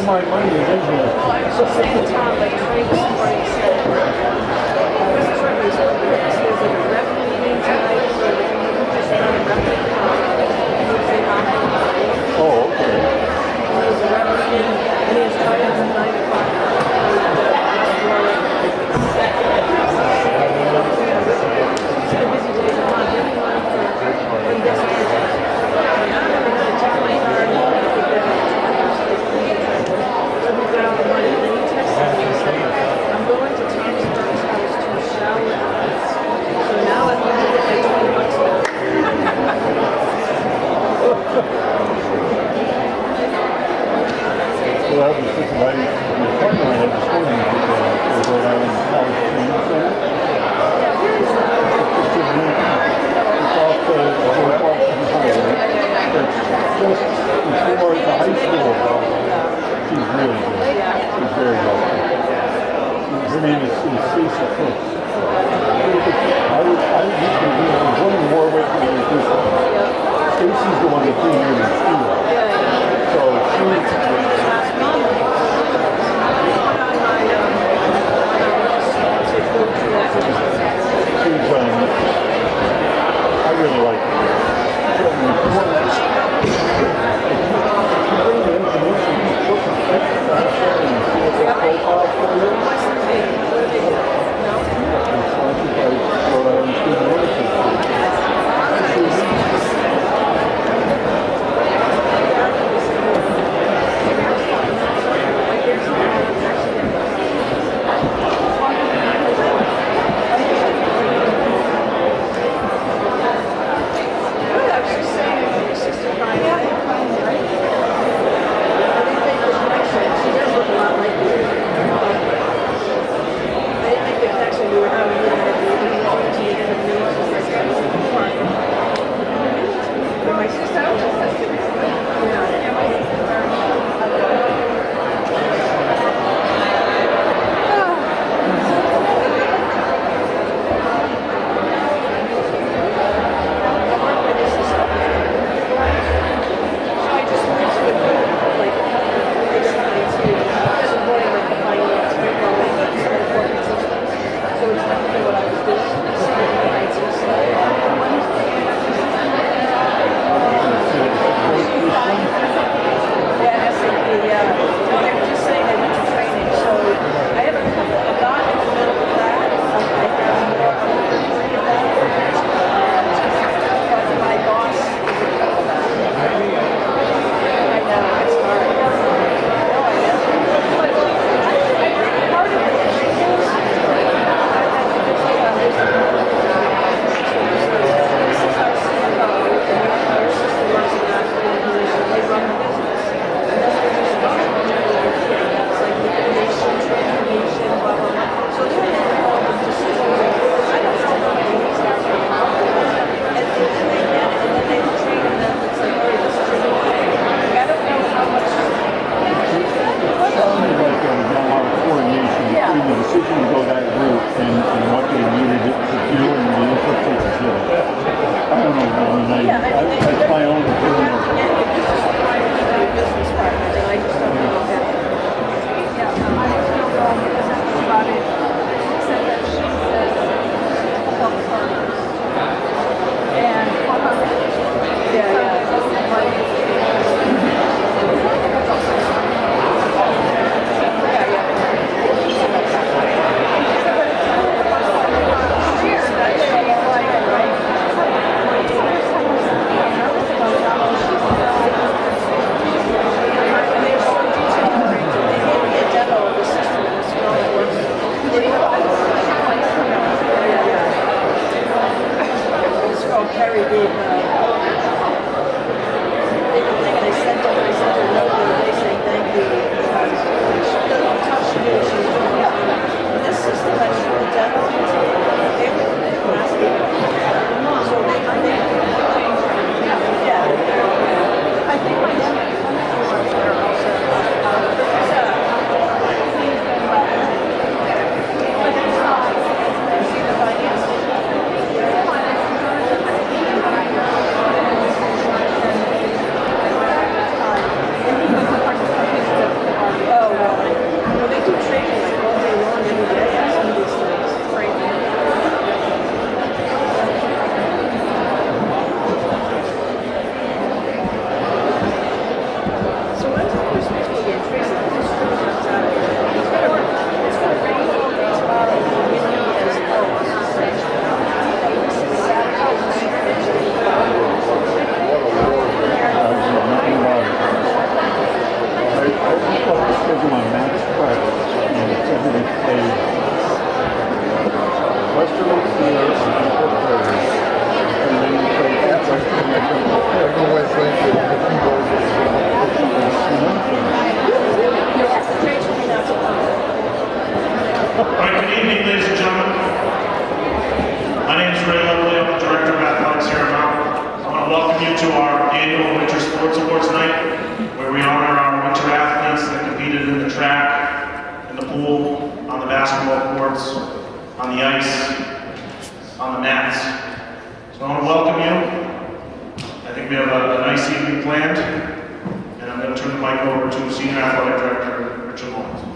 my money in Israel. Well, I was just saying to Tom, like, train somebody said, this is what he said, there's a revenue meeting tonight, so that you just run a revenue Oh, okay. there's a revenue meeting, and he has times at 9 o'clock. It's been a busy day, but not getting one for this project. I mean, I'm never going to check my card and put that on. Let me get out the money, and then he texted me and said, I'm going to Tom's friend's house to shower at. So now I'm going to get my $20 back. Well, that was just right. My partner and I had this morning to Rhode Island College Training Center. It's off the Washington Highway. It's just before the high school. She's really good. She's very helpful. Her name is Stacey Cook. I used to be one in Warwick and Stacey's the one that came here to school. So I really like it. Sports Awards night, where we honor our winter athletes that competed in the track, in the pool, on the basketball courts, on the ice, on the mats. So I want to welcome you. I think we have a nice evening planned, and I'm going to turn the mic over to Senior Athletic Director Richard Lawrence.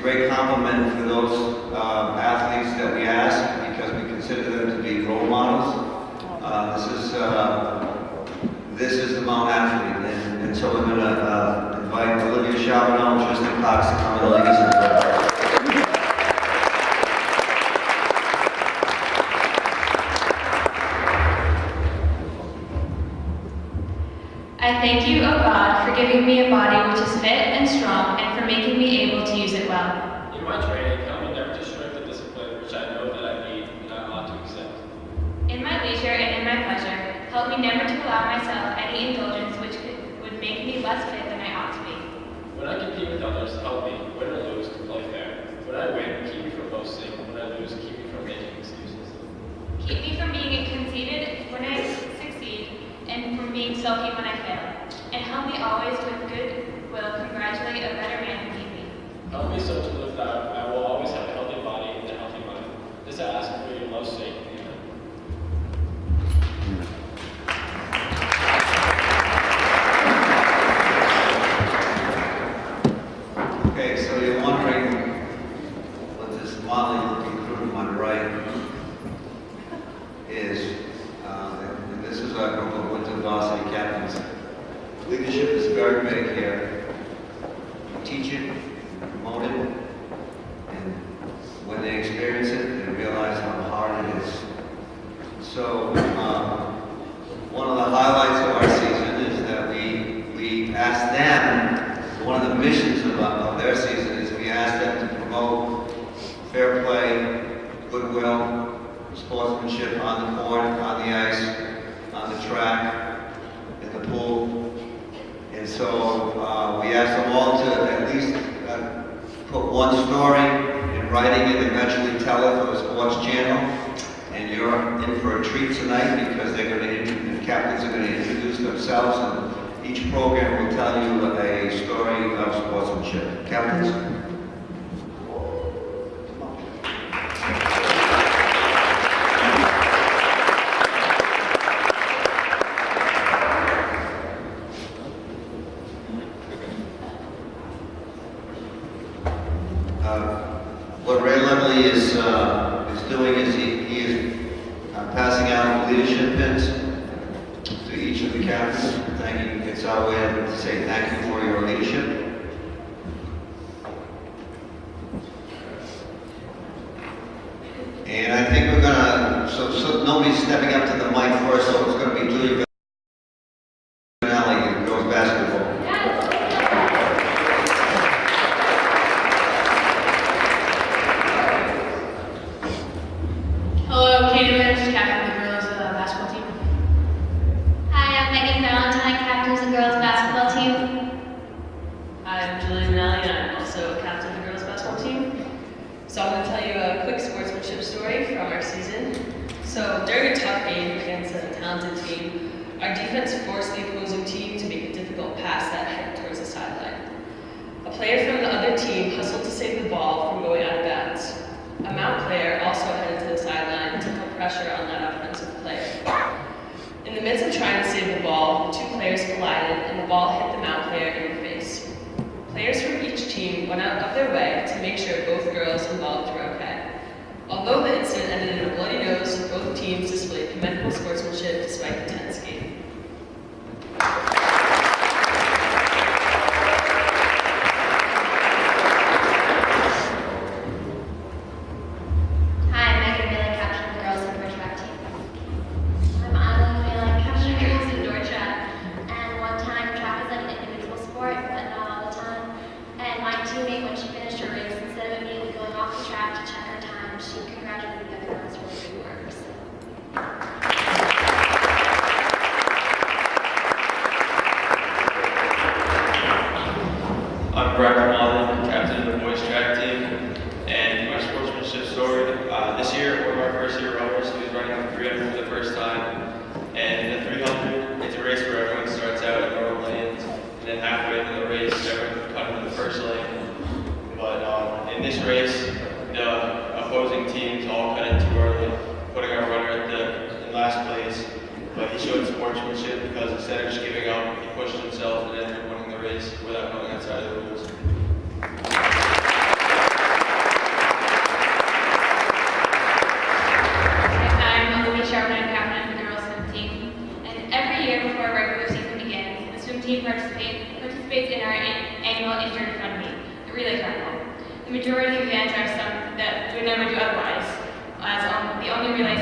Great compliment for those athletes that we ask, because we consider them to be role models. This is the Mount athlete, and so we're going to invite Olivia Charbonneau and Tristan Cox to come and lead us in prayer. I thank you, O God, for giving me a body which is fit and strong, and for making me able to use it well. In my training, help me never to shirk the discipline which I know that I need and I ought to accept. In my leisure and in my pleasure, help me never to allow myself any indulgence which would make me less fit than I ought to be. When I compete with others, help me, win or lose, to play fair. When I win, keep me from boasting. When I lose, keep me from making excuses. Keep me from being conceited when I succeed, and from being sulky when I fail. And help me always with good will congratulate a better man than me. Help me so to live that I will always have a healthy body and a healthy mind. This I ask for your love's sake. Amen. Okay, so you're wondering what this motley-looking crew to my right is. And this is our group of winter varsity captains. Leadership is very big here. We teach it, we promote it, and when they experience it, they realize how hard it is. So, one of the highlights of our season is that we ask them, one of the missions of their season is we ask them to promote fair play, goodwill, sportsmanship on the court, on the ice, on the track, in the pool. And so we ask them all to at least put one story in writing and eventually tell it for the sports channel. And you're in for a treat tonight, because they're going to, the captains are going to introduce themselves, and each program will tell you a story of sportsmanship. Captains? What Ray Lemley is doing is he is passing out leadership pins to each of the captains. It's our way to say thank you for your leadership. And I think we're gonna, so nobody's stepping up to the mic first, so it's gonna be Julia Benelli, girls basketball. Hello, Katie Lynch, captain of the girls basketball team. Hi, I'm Megan Valentine, captain of the girls basketball team. Hi, I'm Julie Manelli, and I'm also captain of the girls basketball team. So I'm going to tell you a quick sportsmanship story from our season. So during a tough game against a talented team, our defense forced the opposing team to make a difficult pass that headed towards the sideline. A player from the other team hustled to save the ball from going out of bounds. A Mount player also headed to the sideline to put pressure on that offensive player. In the midst of trying to save the ball, the two players collided and the ball hit the Mount player in the face. Players from each team went out of their way to make sure both girls involved were okay. Although the incident ended in a bloody nose, both teams displayed commendable sportsmanship despite the tense game. Teammate, when she finished her race, instead of it being and then halfway through the race, everyone cut into the first lane. But in this race, the opposing teams all cut in too early, putting our runner in last place. But he showed sportsmanship because instead of just giving up, he pushed himself and ended up winning the race without going outside of the rules. Team participates in our annual injury fund meet, the relay carnival. The majority of events are some that would never do otherwise, as the only relays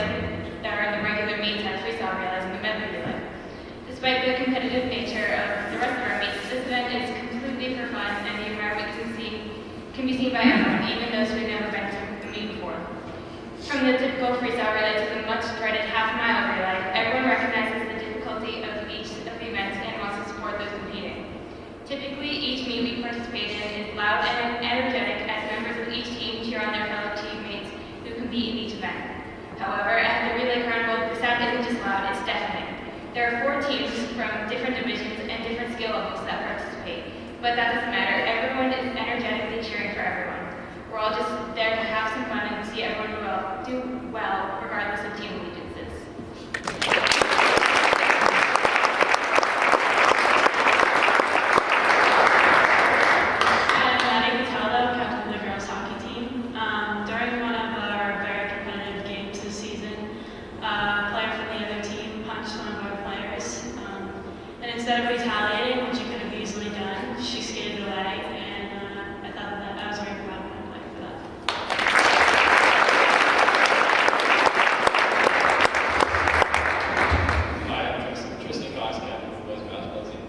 that are in the regular meets are freestyle relays and the medley relay. Despite the competitive nature of the rest of our meets, this event is completely for fun, and the environment can be seen by everyone, even those who have never been to the meet before. From the typical freestyle relay to the much dreaded half-mile relay, everyone recognizes the difficulty of each of the events and wants to support those competing. Typically, each meet we participate in is loud and energetic as members of each team cheer on their fellow teammates who compete in each event. However, at the relay carnival, the sound isn't just loud, it's deafening. There are 4 teams from different divisions and different skill levels that participate, but that doesn't matter. Everyone is energetically cheering for everyone. We're all just there to have some fun and see everyone do well, regardless of team allegiances. Instead of retaliating, which you could have easily done, she skated away, and I thought that I was very proud of my player for that. Hi, I'm Tristan Cox, captain of the boys basketball team.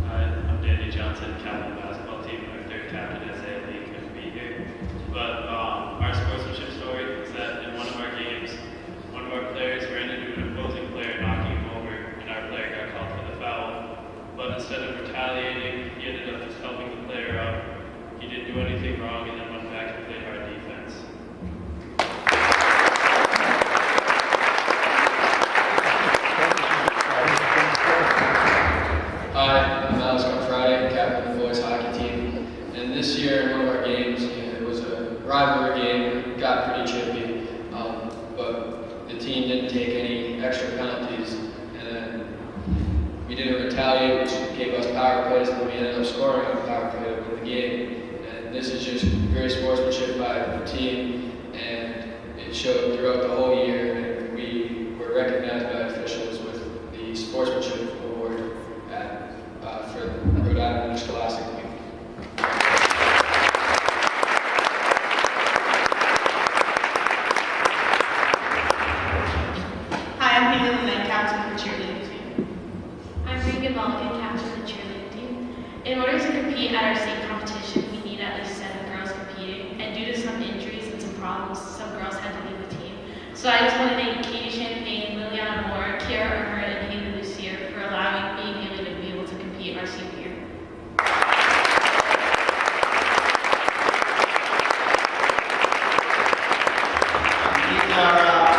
Hi, I'm Danny Johnson, captain of the basketball team. Our third captain as a league couldn't be here. But our sportsmanship story is that in one of our games, one of our players ran into an opposing player, knocking him over, and our player got called for the foul. But instead of retaliating, he ended up just helping the player up. He didn't do anything wrong and then went back and played hard defense. Hi, I'm Alex Friday, captain of the boys hockey team. And this year in one of our games, it was a rivalry game. It got pretty chippy, but the team didn't take any extra penalties. And then we didn't retaliate, which gave us power plays, and we ended up scoring on power play to win the game. And this is just great sportsmanship by the team, and it showed throughout the whole year. And we were recognized by officials with the sportsmanship award for Rhode Island Interscholastic Week. Hi, I'm Haley Lynn, captain of the cheerleading team. I'm Regan Mulligan, captain of the cheerleading team. In order to compete at our state competition, we need at least 7 girls competing, and due to some injuries and some problems, some girls had to leave the team. So I just want to thank Katie Champagne, Liliana Moore, Kiara Irmer, and Haley Lucier for allowing me and Haley to be able to compete our senior year.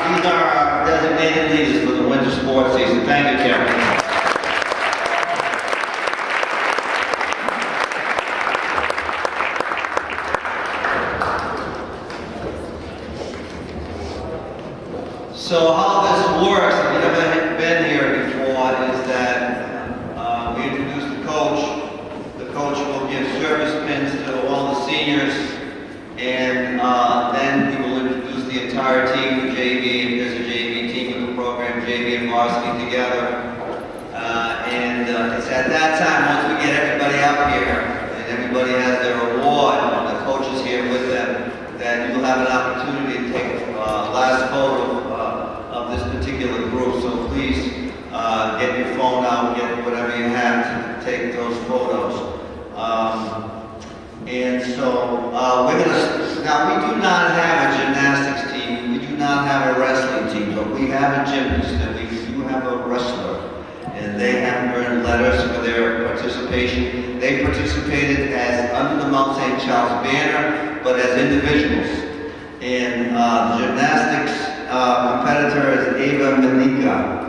These are our designated leaders for the winter sports season. Thank you, Karen. So how this works, if you've never been here before, is that we introduce the coach. The coach will give service pins to all the seniors, and then we will introduce the entire team, the JV, if there's a JV team in the program, JV and varsity together. And it's at that time, once we get everybody up here, and everybody has their award, and the coach is here with them, that you'll have an opportunity to take a last photo of this particular group. So please get your phone out, get whatever you have to take those photos. And so we're gonna, now we do not have a gymnastics team, we do not have a wrestling team, but we have a gymnast and we do have a wrestler. And they have earned letters for their participation. They participated as under the Mount St. Charles banner, but as individuals. And the gymnastics competitor is Ava Manika.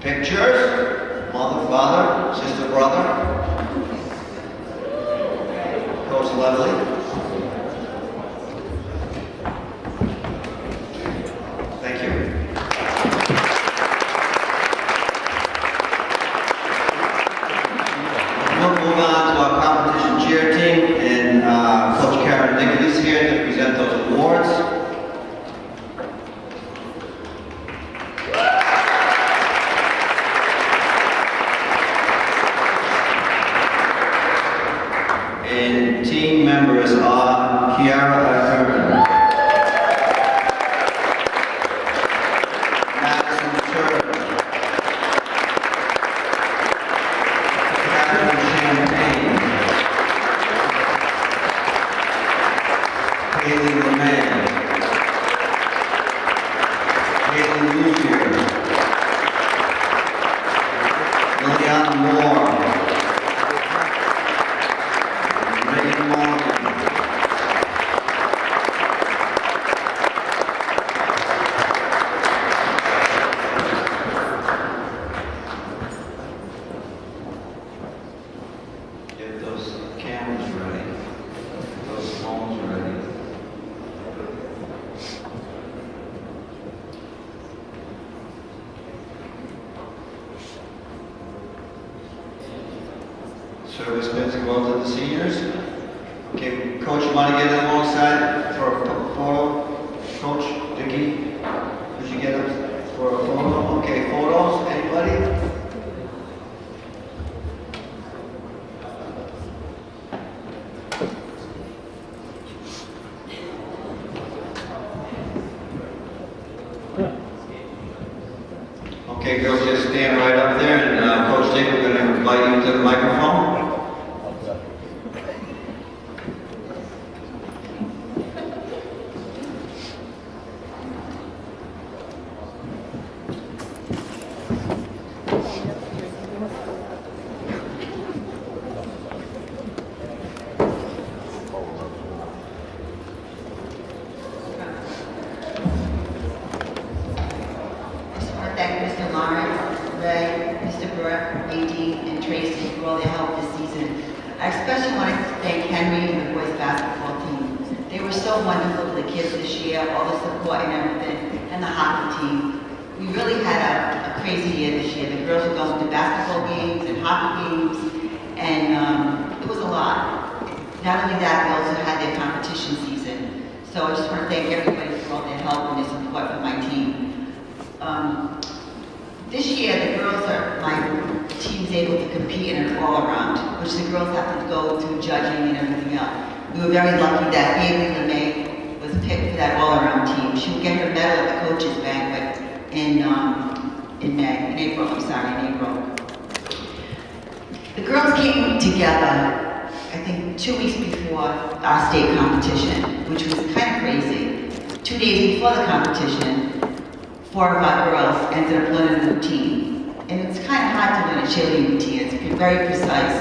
Pictures, mother, father, sister, brother. Coach Lovely. Thank you. We'll move on to our competition cheer team, and Coach Karen Dickey is here to present those awards. And team members are Kiara Ackerman, Madison Turner, Catherine Champagne, Haley LeMay, Haley Lucier, Liliana Moore, Megan Morgan, get those cameras ready, those phones ready. Service pins go out to the seniors. Okay, Coach, you want to get alongside for a photo? Coach Dickey, could you get up for a photo? Okay, photos, anybody? Okay, girls, just stand right up there, and Coach Dick, we're going to invite you to the microphone. I just want to thank Mr. Lawrence, Ray, Mr. Burke, AD, and Tracy for all their help this season. I especially want to thank Henry and the boys basketball team. They were so wonderful to the kids this year, all the support and everything, and the hockey team. We really had a crazy year this year. The girls were going to basketball games and hockey games, and it was a lot. Not only that, we also had their competition season. So I just want to thank everybody for all their help and their support for my team. This year, my team's able to compete in an all-around, which the girls have to go through judging and everything else. We were very lucky that Haley LeMay was picked for that all-around team. She will get her medal at the coaches' banquet in April. The girls came together, I think, 2 weeks before our state competition, which was kind of crazy. 2 days before the competition, 4 of our girls ended up learning a routine. And it's kind of hard to learn a cheerleading routine. It's very precise.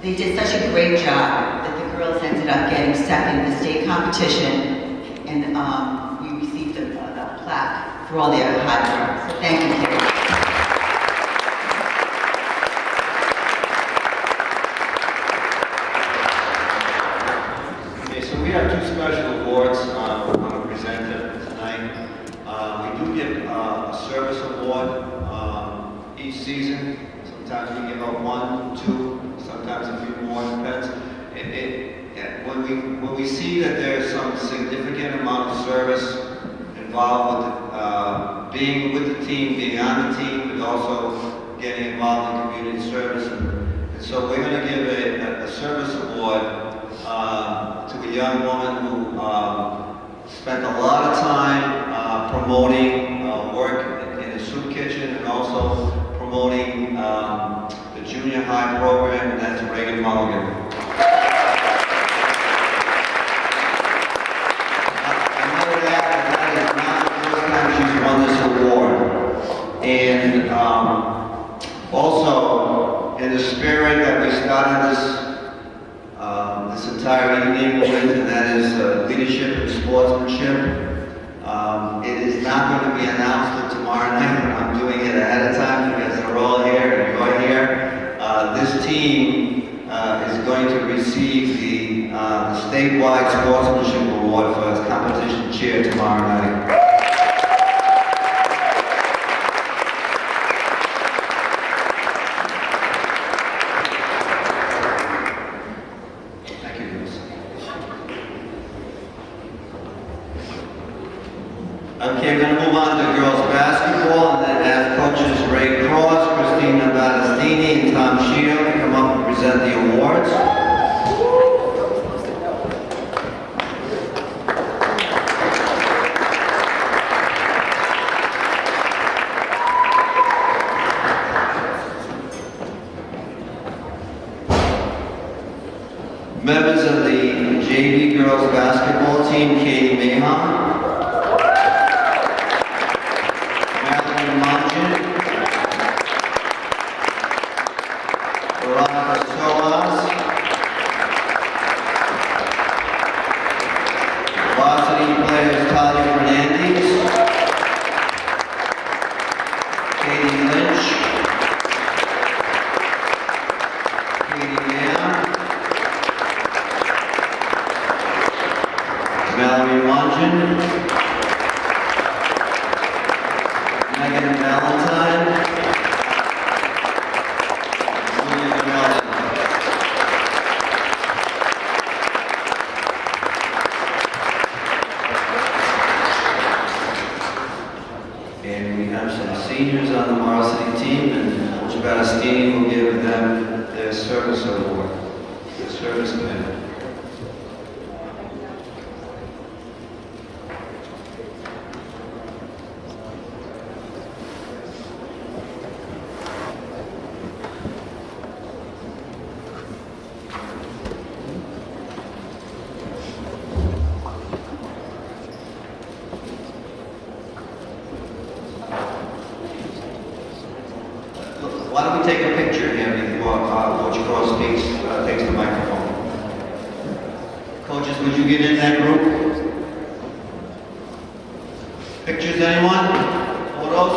They did such a great job that the girls ended up getting second in the state competition, and we received a plaque for all their hard work. So thank you, Carrie. Okay, so we have 2 special awards I want to present tonight. We do give a service award each season. Sometimes we give out 1, 2, sometimes a few more, depends. When we see that there's some significant amount of service involved with being with the team, being on the team, but also getting involved in community service. And so we're going to give a service award to a young woman who spent a lot of time promoting work in the soup kitchen and also promoting the junior high program, and that's Reagan Mulligan. I know that is not the first time she's won this award. And also, in the spirit that we started this entire evening with, and that is leadership and sportsmanship, it is not going to be announced until tomorrow night. I'm doing it ahead of time receive the statewide sportsmanship award for his competition chair tomorrow night. Thank you, Bruce. Okay, we're going to move on to girls basketball, and then ask coaches Ray Cross, Christina Battistini, and Tom Shield to come up and present the awards. Members of the JV girls basketball team, Katie Mahon, Madeline Manchin, Veronica Solas, varsity players Talia Fernandez, Katie Lynch, Katie Mann, Valerie Mungin, Megan Valentine, Julia Melton. And we have some seniors on the varsity team, and Coach Battistini will give them their service award, their service medal. Why don't we take a picture here before Coach Cross takes the microphone? Coaches, would you get in that group? Pictures, anyone? Photos?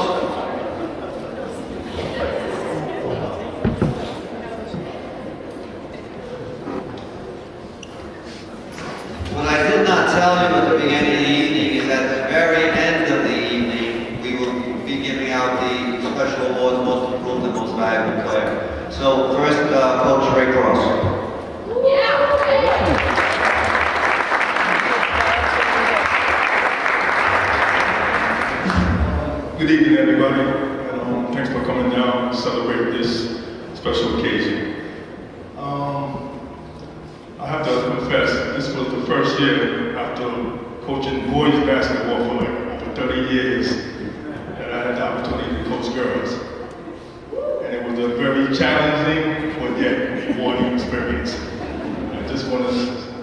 What I did not tell you at the beginning of the evening is at the very end of the evening, we will be giving out the special awards, most improved and most valuable player. So first, Coach Ray Cross. Good evening, everybody, and thanks for coming down to celebrate this special occasion. I have to confess, this was the first year after coaching boys basketball for like 30 years that I had the opportunity to coach girls. And it was a very challenging but yet rewarding experience. I just want to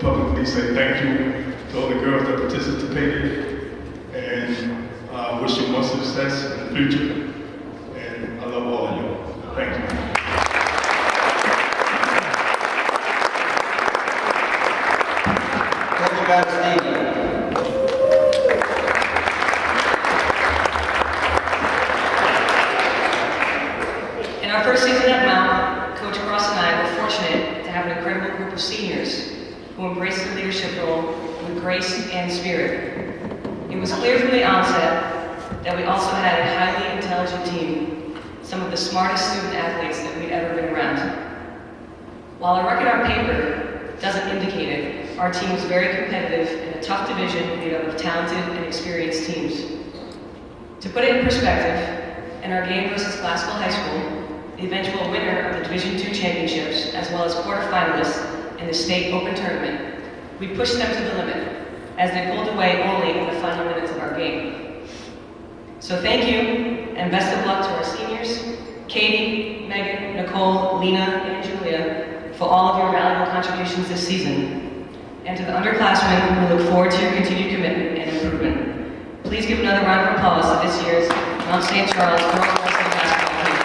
publicly say thank you to all the girls that participated, and wish you much success in the future. And I love all of you. Thank you. Coach Battistini. In our first season at Mount, Coach Cross and I were fortunate to have an incredible group of seniors who embraced the leadership role with grace and spirit. It was clear from the onset that we also had a highly intelligent team, some of the smartest student athletes that we'd ever been around. While our record on paper doesn't indicate it, our team was very competitive in a tough division made up of talented and experienced teams. To put it in perspective, in our game versus Glasgow High School, the eventual winner of the Division II championships, as well as quarterfinalists in the state open tournament, we pushed them to the limit, as they pulled away only in the final minutes of our game. So thank you, and best of luck to our seniors, Katie, Megan, Nicole, Lena, and Julia, for all of your valuable contributions this season. And to the underclassmen, we look forward to your continued commitment and improvement. Please give another round of applause to this year's Mount St. Charles Girls Wrestling Basketball Team.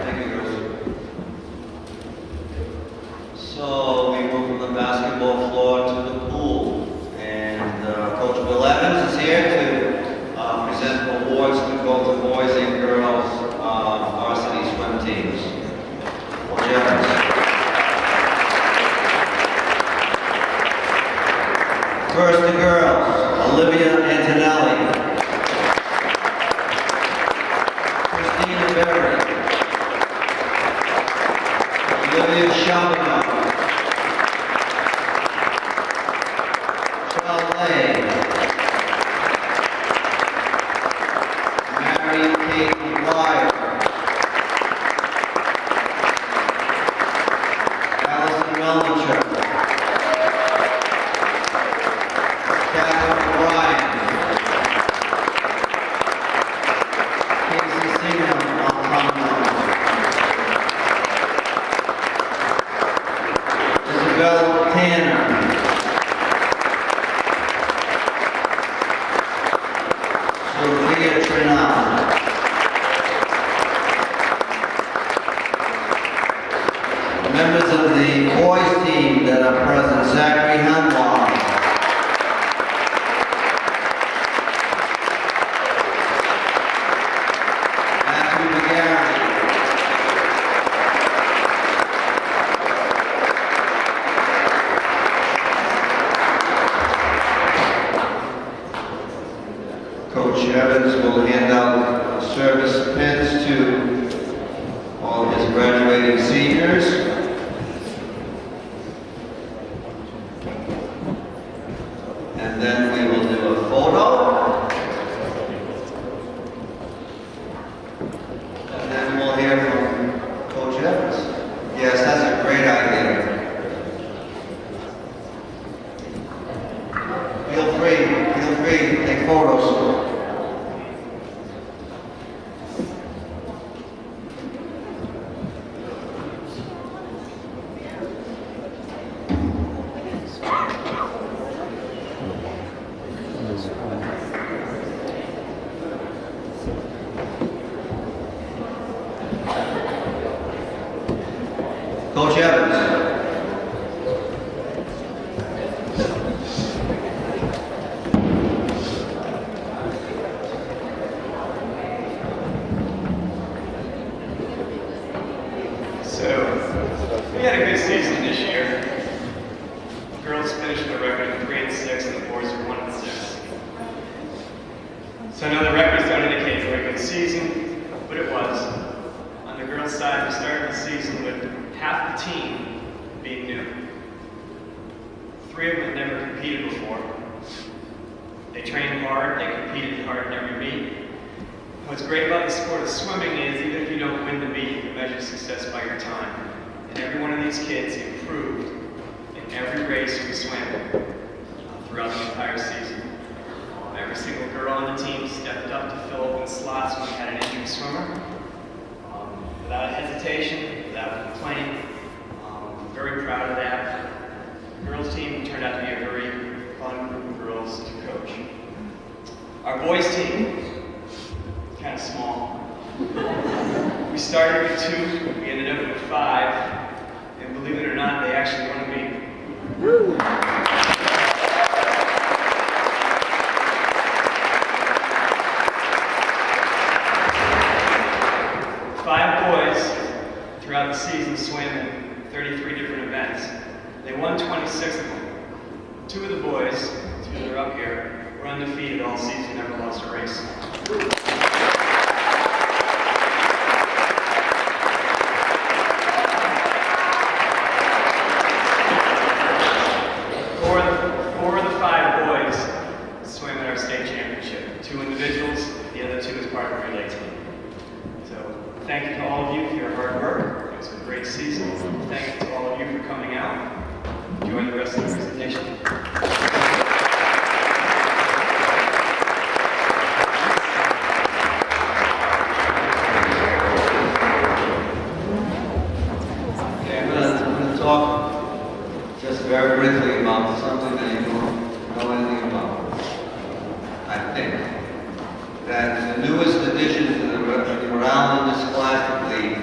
Thank you, girls. So we move from the basketball floor to the pool. And Coach Bill Evans is here to present awards to both First the girls, Olivia Antonelli, Christina Berry, Olivia Chavino, Charlene, Mary Kate McGuire, Allison Melnicher, Catherine O'Brien, Casey Singham, Isabel Tanner, Sophia Trinal, members of the boys team that are present, Zachary Hanwar, Matthew McGarry, Coach Evans will hand out service pins to all of his graduating seniors. And then we will do a photo. And then we'll hear from Coach Evans. Yes, that's a great idea. Feel free to take photos. Coach Evans. So, we had a good season this year. The girls finished with a record of 3-6, and the boys were 1-6. So I know the records don't indicate a very good season, but it was. On the girls' side, we started the season with half the team being new. 3 of them had never competed before. They trained hard, they competed hard in every meet. What's great about the sport of swimming is even if you don't win the meet, you can measure success by your time. And every one of these kids improved in every race we swam throughout the entire season. Every single girl on the team stepped up to fill open slots when we had an injured swimmer. Without hesitation, without complaint. Very proud of that. The girls team turned out to be a very fun group of girls to coach. Our boys team, kind of small. We started with 2, we ended up with 5, and believe it or not, they actually won a meet. 5 boys throughout the season swam in 33 different events. They won 26 of them. 2 of the boys, 2 that are up here, were undefeated all season, never lost a race. 4 of the 5 boys swam in our state championship. 2 individuals, the other 2 as part of the relay team. So thank you to all of you for your hard work. It was a great season. Thank you to all of you for coming out. Enjoy the rest of the presentation. Okay, I'm going to talk just very briefly about something that you don't know anything about. I think that the newest addition to the Round Scholastic League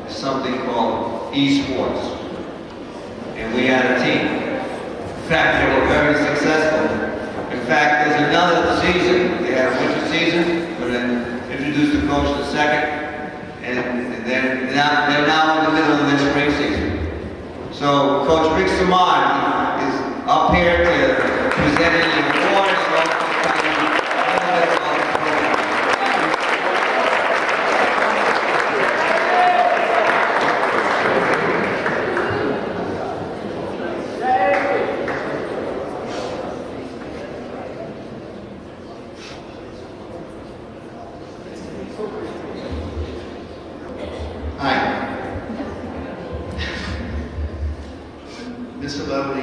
is something called esports. And we had a team. In fact, they were very successful. In fact, there's another season. They had a winter season. We're going to introduce the coach the second. And they're now in the middle of their spring season. So Coach Rick Samad is up here to present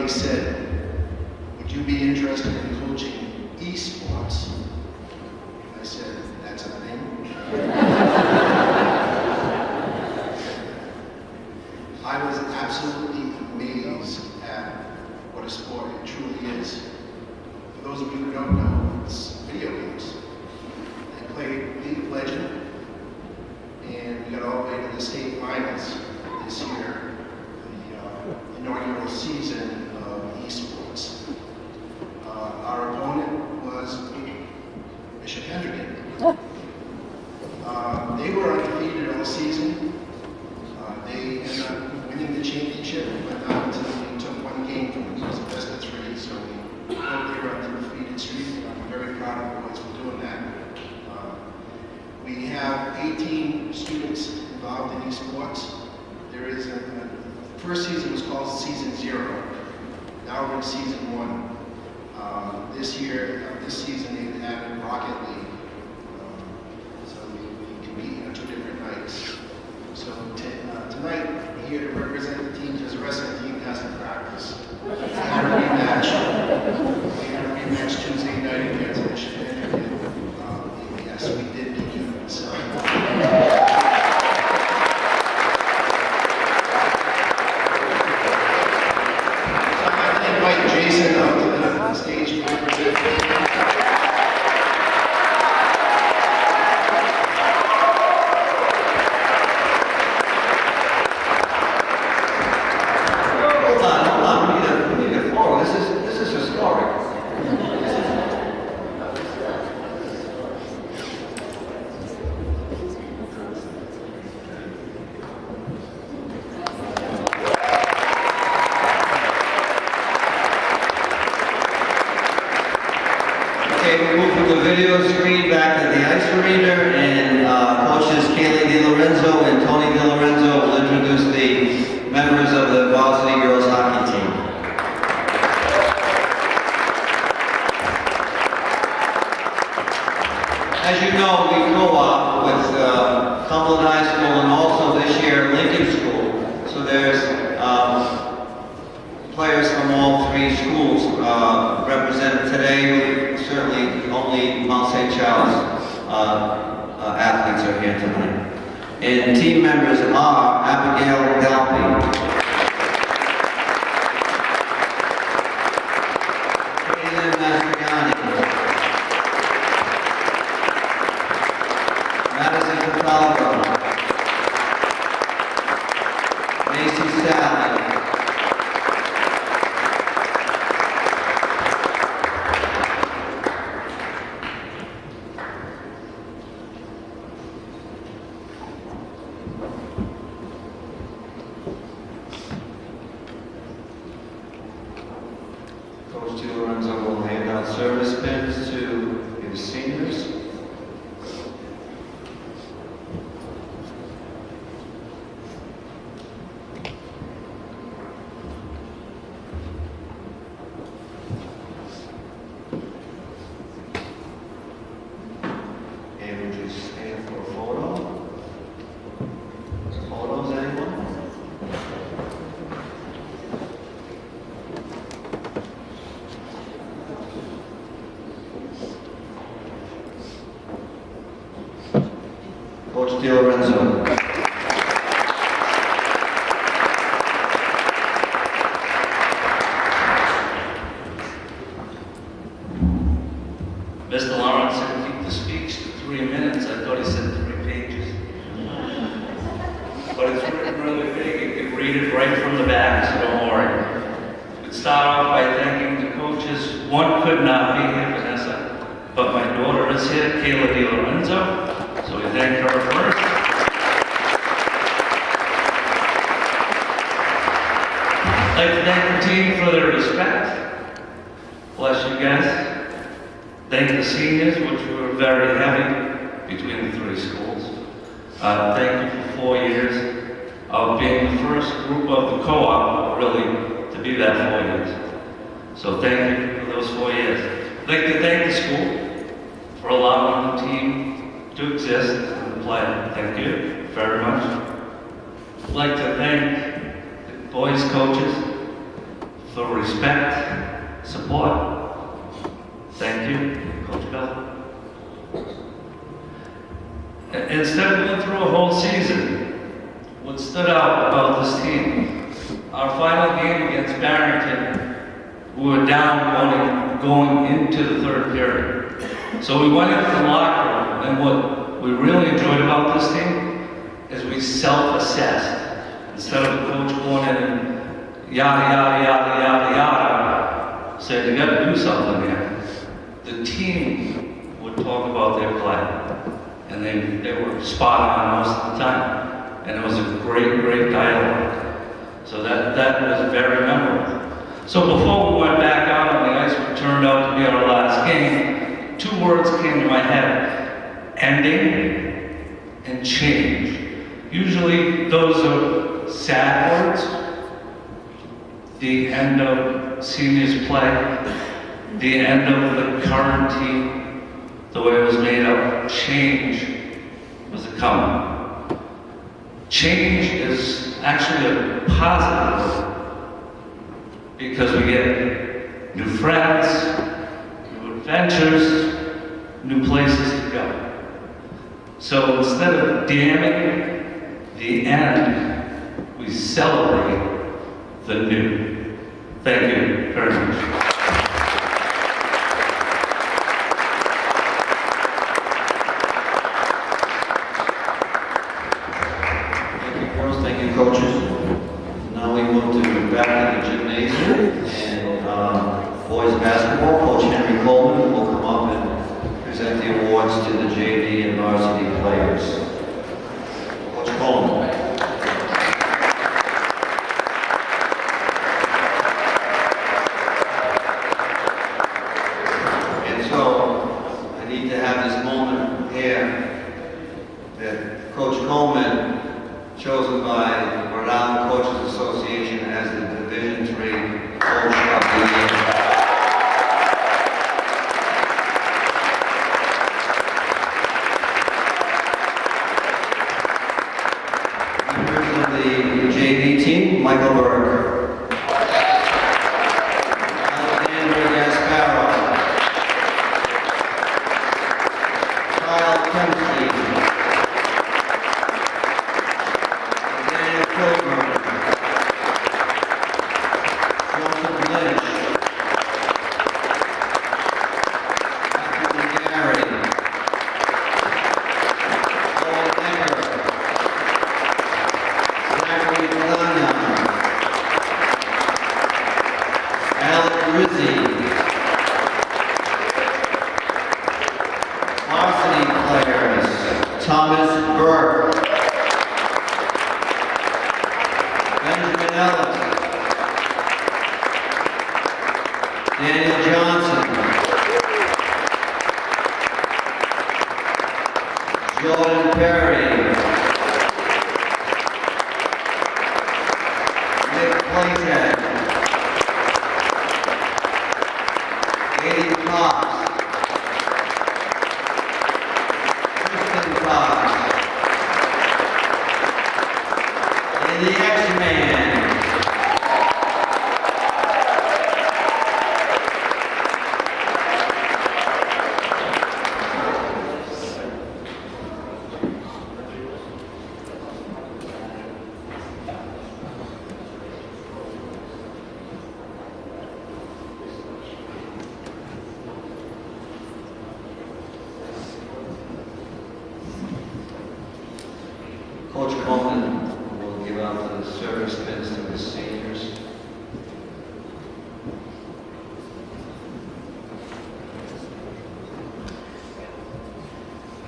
they said, would you be interested in coaching esports? I said, that's a thing. I was absolutely amazed at what a sport it truly is. For those of you who don't know, it's video games. I played League of Legends, and we got all the way to the state finals this year, the inaugural season of esports. Our opponent was Bishop Hendricken. They were undefeated all season. They ended up winning the championship, but not until we took one game from them. It was a best of 3, so we broke their undefeated streak. I'm very proud of the boys for doing that. We have 18 students involved in esports. There is the first season was called Season 0. Now we're in Season 1. This season they've added Rocket League. So we compete on 2 different nights. So tonight, we're here to represent the team because the rest of the team hasn't practiced. We had a rematch Tuesday night against Bishop Hendricken. Yes, we did beat them. So. I'd like to invite Jason up to the stage to represent the team. Okay, we move from the video screen back to the ice arena, and coaches Kaylee DiLorenzo and Tony DiLorenzo will introduce the members of the varsity girls hockey team. As you know, we co-op with Cumberland High School and also this year Lincoln School. So there's players from all 3 schools represented today. Certainly only Mount St. Charles athletes are here tonight. And team members are Abigail Galpy, Caitlin Mastriani, Madison Cataldo, Macy Sally, Coach DiLorenzo will hand out service pins to his seniors. And would you stand for a photo? Photos, anyone? Coach DiLorenzo. Mr. Lawrence said keep the speech to 3 minutes. I thought he said 3 pages. But it's written really big. You can read it right from the back, so don't worry. We'd start off by thanking the coaches. One could not be here, Vanessa, but my daughter is here, Kayla DiLorenzo. So we thank her first. I'd like to thank the team for their respect. Bless you guys. Thank the seniors, which were very heavy between the 3 schools. Thank you for 4 years of being the first group of the co-op, really, to be that 4 years. So thank you for those 4 years. I'd like to thank the school for allowing the team to exist and play. Thank you very much. I'd like to thank the boys' coaches for respect, support. Thank you, Coach Bell. Instead of going through a whole season, what stood out about this team, our final game against Barrington, we were down going into the third period. So we went into the locker room, and what we really enjoyed about this team is we self-assessed. Instead of the coach going in and yada, yada, yada, yada, yada, saying, you gotta do something here. The team would talk about their play, and they were spot on most of the time. And it was a great, great dialogue. So that was very memorable. So before we went back out on the ice, which turned out to be our last game, 2 words came to my head: ending and change. Usually those are sad words. The end of seniors play, the end of the current team, the way it was made up. Change was a coming. Change is actually a positive because we get new friends, new adventures, new places to go. So instead of damning the end, we celebrate the new. Thank you very much. Thank you, coaches. Now we move to back to the gymnasium, and boys basketball, Coach Henry Coleman will come up and present the awards to the JV and varsity players. Coach Coleman. And so, I need to have this moment here that Coach Coleman, chosen by the Rhode Island Coaches Association as the Division III Coach of the Year. Members of the JV team, Michael Burke. Alexander Gasparo. Kyle Kempsey. Thomas Burke, Benjamin Ellis, Daniel Johnson, Jordan Perry, Nick Playtech, Katie Cox, the X-Man. Coach Coleman will give out the service pins to the seniors.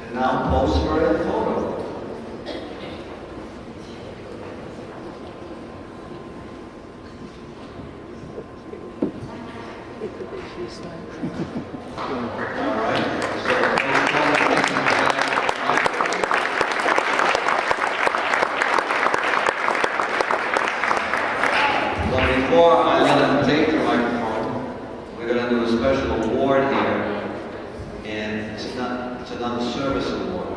And now pose for a photo. All right. So, before I let them take the microphone, we're going to do a special award here, and it's another service award.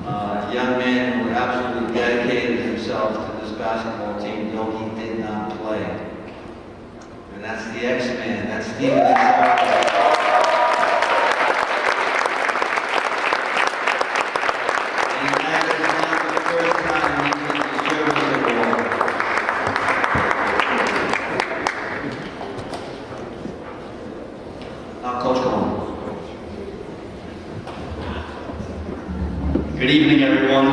A young man who absolutely dedicated himself to this basketball team, though he did not play. and that's the X-Man, that's Steven Gonzalez. And that is not the first time he's been the service award. Now, Coach Coleman. Good evening, everyone.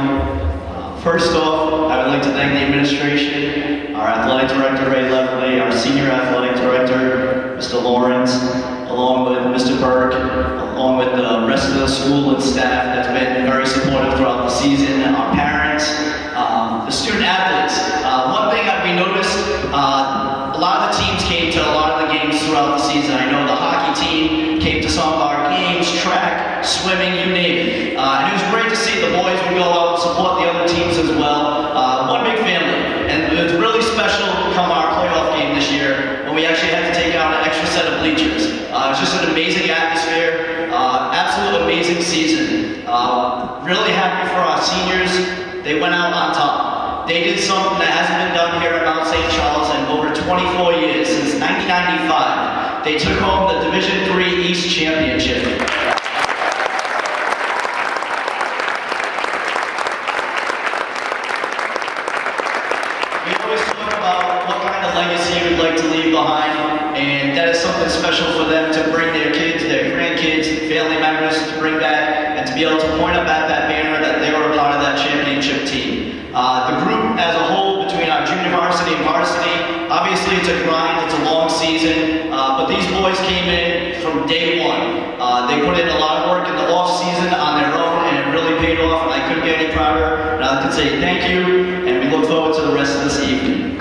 First off, I would like to thank the administration, our athletic director, Ray Levely, our senior athletic director, Mr. Lawrence, along with Mr. Burke, along with the rest of the school and staff that's been very supportive throughout the season, our parents, the student athletes. One thing we noticed, a lot of the teams came to a lot of the games throughout the season. I know the hockey team came to some of our games, track, swimming, you name it. And it was great to see the boys would go out and support the other teams as well. One big family. And it was really special come our playoff game this year when we actually had to take out an extra set of bleachers. It was just an amazing atmosphere, absolute amazing season. Really happy for our seniors. They went out on top. They did something that hasn't been done here at Mount St. Charles in over 24 years, since 1995. They took home the Division III East Championship. We always talk about what kind of legacy we'd like to leave behind, and that is something special for them to bring their kids, their grandkids, family members to bring back, and to be able to point up at that banner that they were a part of that championship team. The group as a whole, between our junior varsity and varsity, obviously it's a grind, it's a long season, but these boys came in from day one. They put in a lot of work in the off season on their own, and it really paid off, and I couldn't get any prouder. And I can say thank you, and we look forward to the rest of this evening.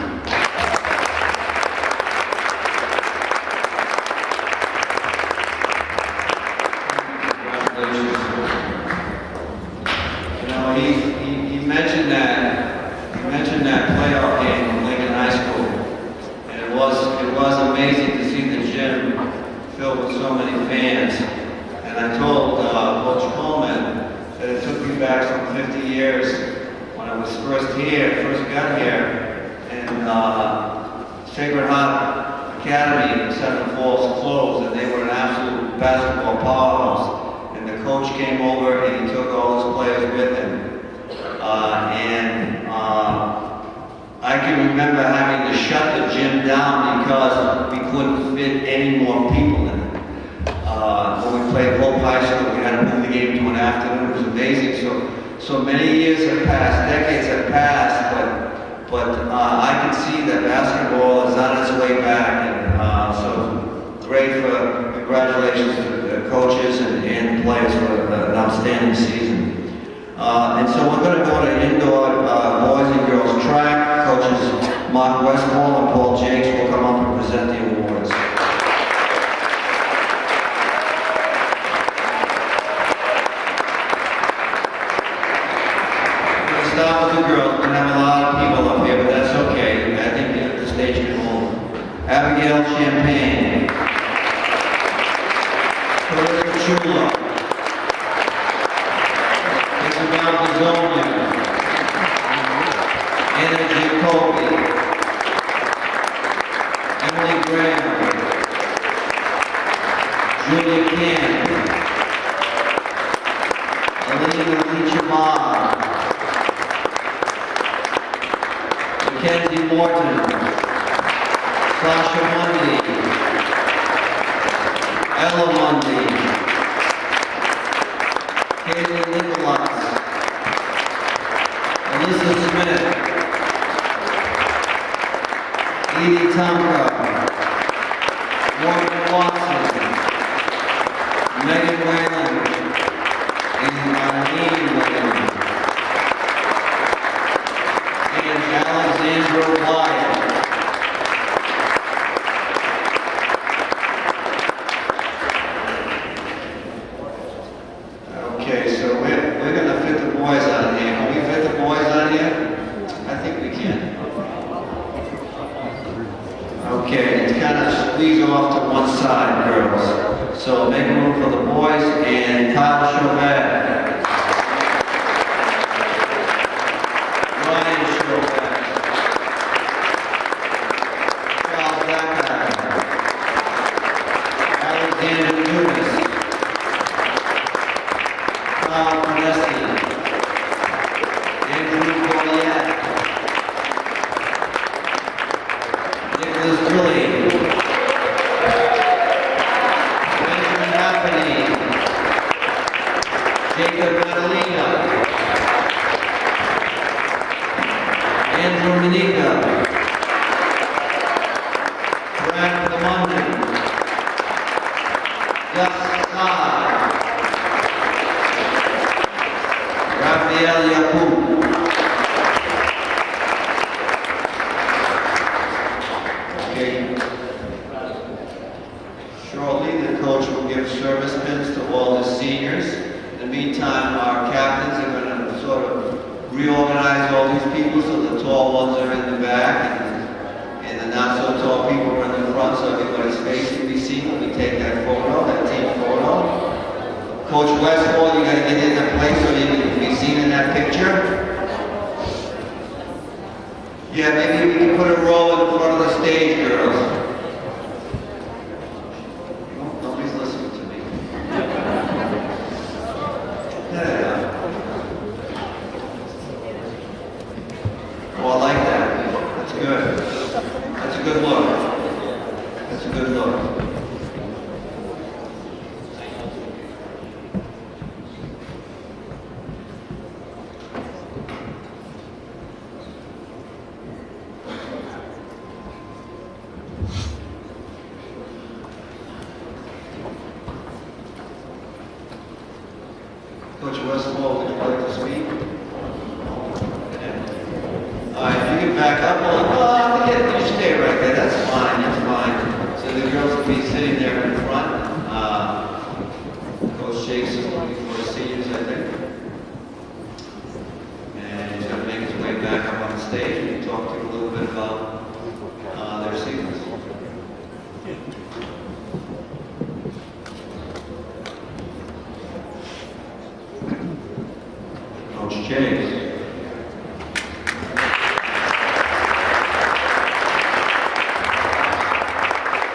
You know, he mentioned that playoff game in Lincoln High School, and it was amazing to see the gym filled with so many fans. And I told Coach Coleman that it took me back some 50 years when I was first got here, and Sacred Heart Academy in Seven Falls closed, and they were an absolute basketball powerhouse. And the coach came over and he took all his players with him. I can remember having to shut the gym down because we couldn't fit any more people in it. When we played Hope High School, we had to move the game to an afternoon. It was amazing. So many years have passed, decades have passed, but I can see that basketball is on its way back. And so great congratulations to the coaches and players for an outstanding season. And so we're going to go to indoor boys and girls track. Coaches Mark Westmore and Paul Jakes will come up and present the awards. We're going to start with the girls. We're going to have a lot of people up here, but that's okay. I think the stage can hold. Abigail Champagne. Carissa Chula. Isabel Bezonia. Anna Jacoby. Emily Graham. Julia Kim. Elena Leach-Amar. Mackenzie Morton. Sasha Mundy. Ella Mundy. Kaylee Nicholas. Alyssa Smith. Edie Tomka. Morgan Watson. Megan Whalen. And Arlene Whalen. And Alexandra Wyatt. Okay, so we're going to fit the boys on here. Can we fit the boys on here? I think we can. Okay, it's kind of squeeze off to one side, girls. So make room for the boys and Kyle Chauvet. Ryan Chauvet. Charles Blackback. Jacob Catalina. Andrew Manica. Brad Lamonde. Gus Saad. Raphael Yacoub. Okay. Shortly, the coach will give service pins to all the seniors. In the meantime, our captains are going to sort of reorganize all these people so the tall ones are in the back and the not so tall people are in the front so everybody's face can be seen when we take that photo, that team photo. Coach Westfall, you got to get in that place so you can be seen in that picture. Yeah, maybe we can put a row in front of the stage, girls. Nobody's listening to me. Yeah. Oh, I like that. That's good. That's a good look. That's a good look. Coach Westfall, would you like to speak? All right, if you can back up a little, you stay right there. That's fine. That's fine. So the girls will be sitting there in front. Coach Shakes is looking for seniors, I think. And he's going to make his way back up on the stage and talk to you a little bit about their seasons. Coach James.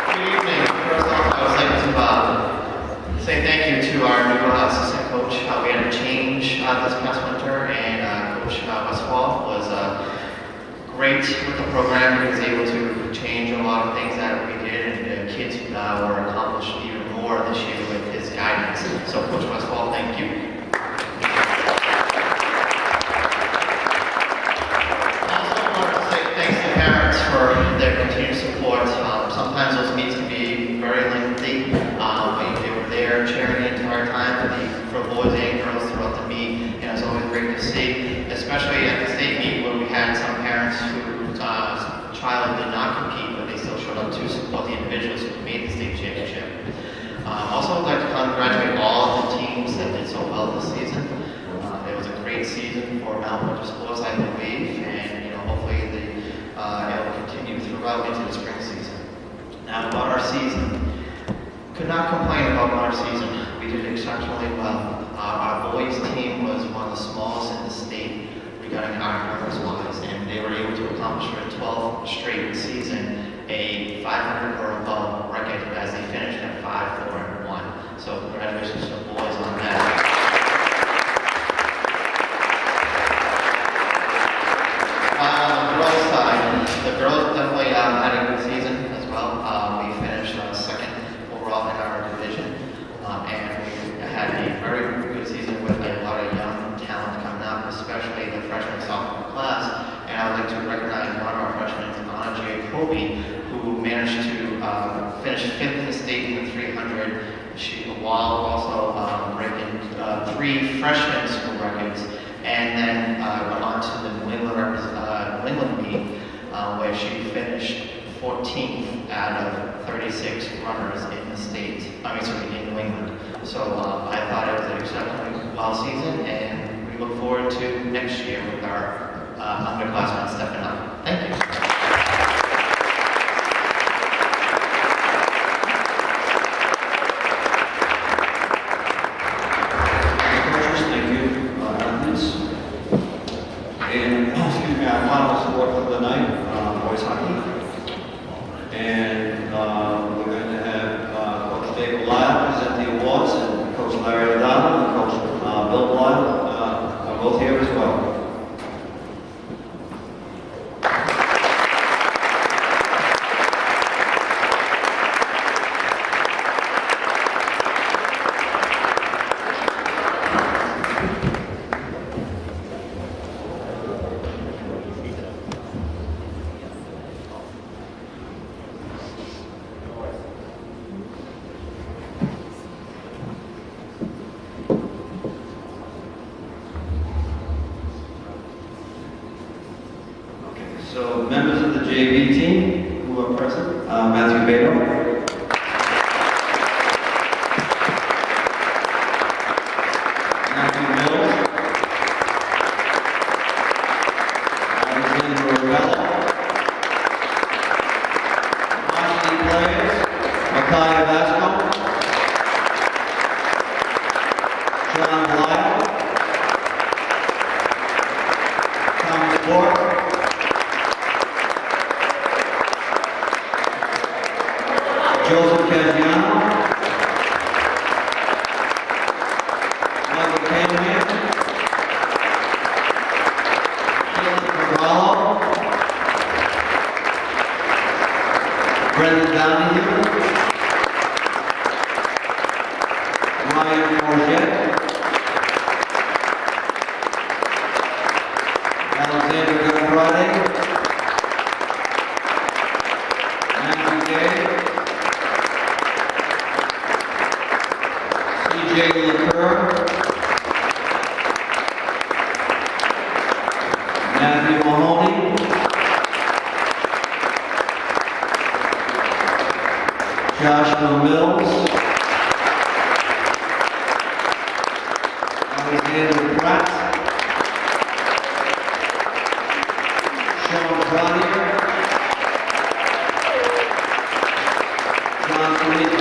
Good evening. First off, I would like to say thank you to our new assistant coach. We had a change this past winter, and Coach Westfall was great with the program. He was able to change a lot of things that we did, and the kids were accomplished even more this year with his guidance. So, Coach Westfall, thank you. Thanks to parents for their continued support. Sometimes those meets can be very lengthy. They were there cheering the entire time for boys and girls throughout the meet, and it was always great to see, especially at the state meet where we had some parents whose child did not compete, but they still showed up to support the individuals who made the state championship. Also, I'd like to congratulate all of the teams that did so well this season. It was a great season for Mount Winter Sports, I believe, and hopefully it will continue throughout into the spring season. Now, about our season, could not complain about our season. We did exceptionally well. Our boys team was one of the smallest in the state regarding our numbers-wise, and they were able to accomplish for the 12th straight season a 500 or above record as they finished at 5-4-1. So congratulations to the boys on that. The girls definitely had a good season as well. We finished second overall in our division, and we had a very good season with a lot of young talent coming up, especially the freshman sophomore class. And I would like to recognize one of our freshmen, Anna Jacoby, who managed to finish 5th in the state in the 300. While also breaking 3 freshman school records, and then went on to the New England meet, where she finished 14th out of 36 runners in the state, in New England. So I thought it was an exceptionally well season, and we look forward to next year with our underclassmen stepping up. Thank you. And, our final sport for the night, boys hockey. And we're going to have Coach Dave Lyle present the awards, and Coach Larry O'Donnell and Coach Bill Lyle are both here as well. Acevedo. Matthew Mills. Alexander Rivella. Varsity players, Micaiah Vasco. John Lyle. Thomas Bork. Joseph Casiano, Michael Candian, Caleb Cavallo, Brendan Donahue, Ryan Forget, Alexander Goodfriday, Matthew Gay, C.J. LaCour, Matthew Mahoney, Joshua Mills, Alexander Pratt, Sean Cloutier, John Felipe.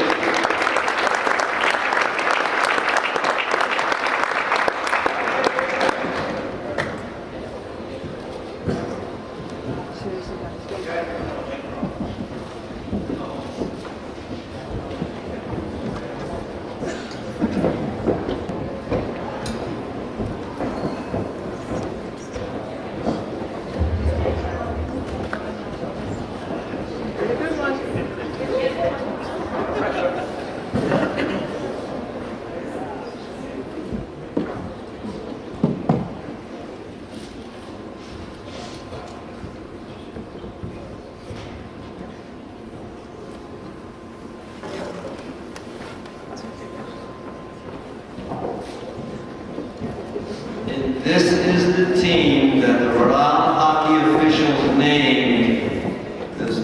And this is the team that the Rhode Island hockey officials named as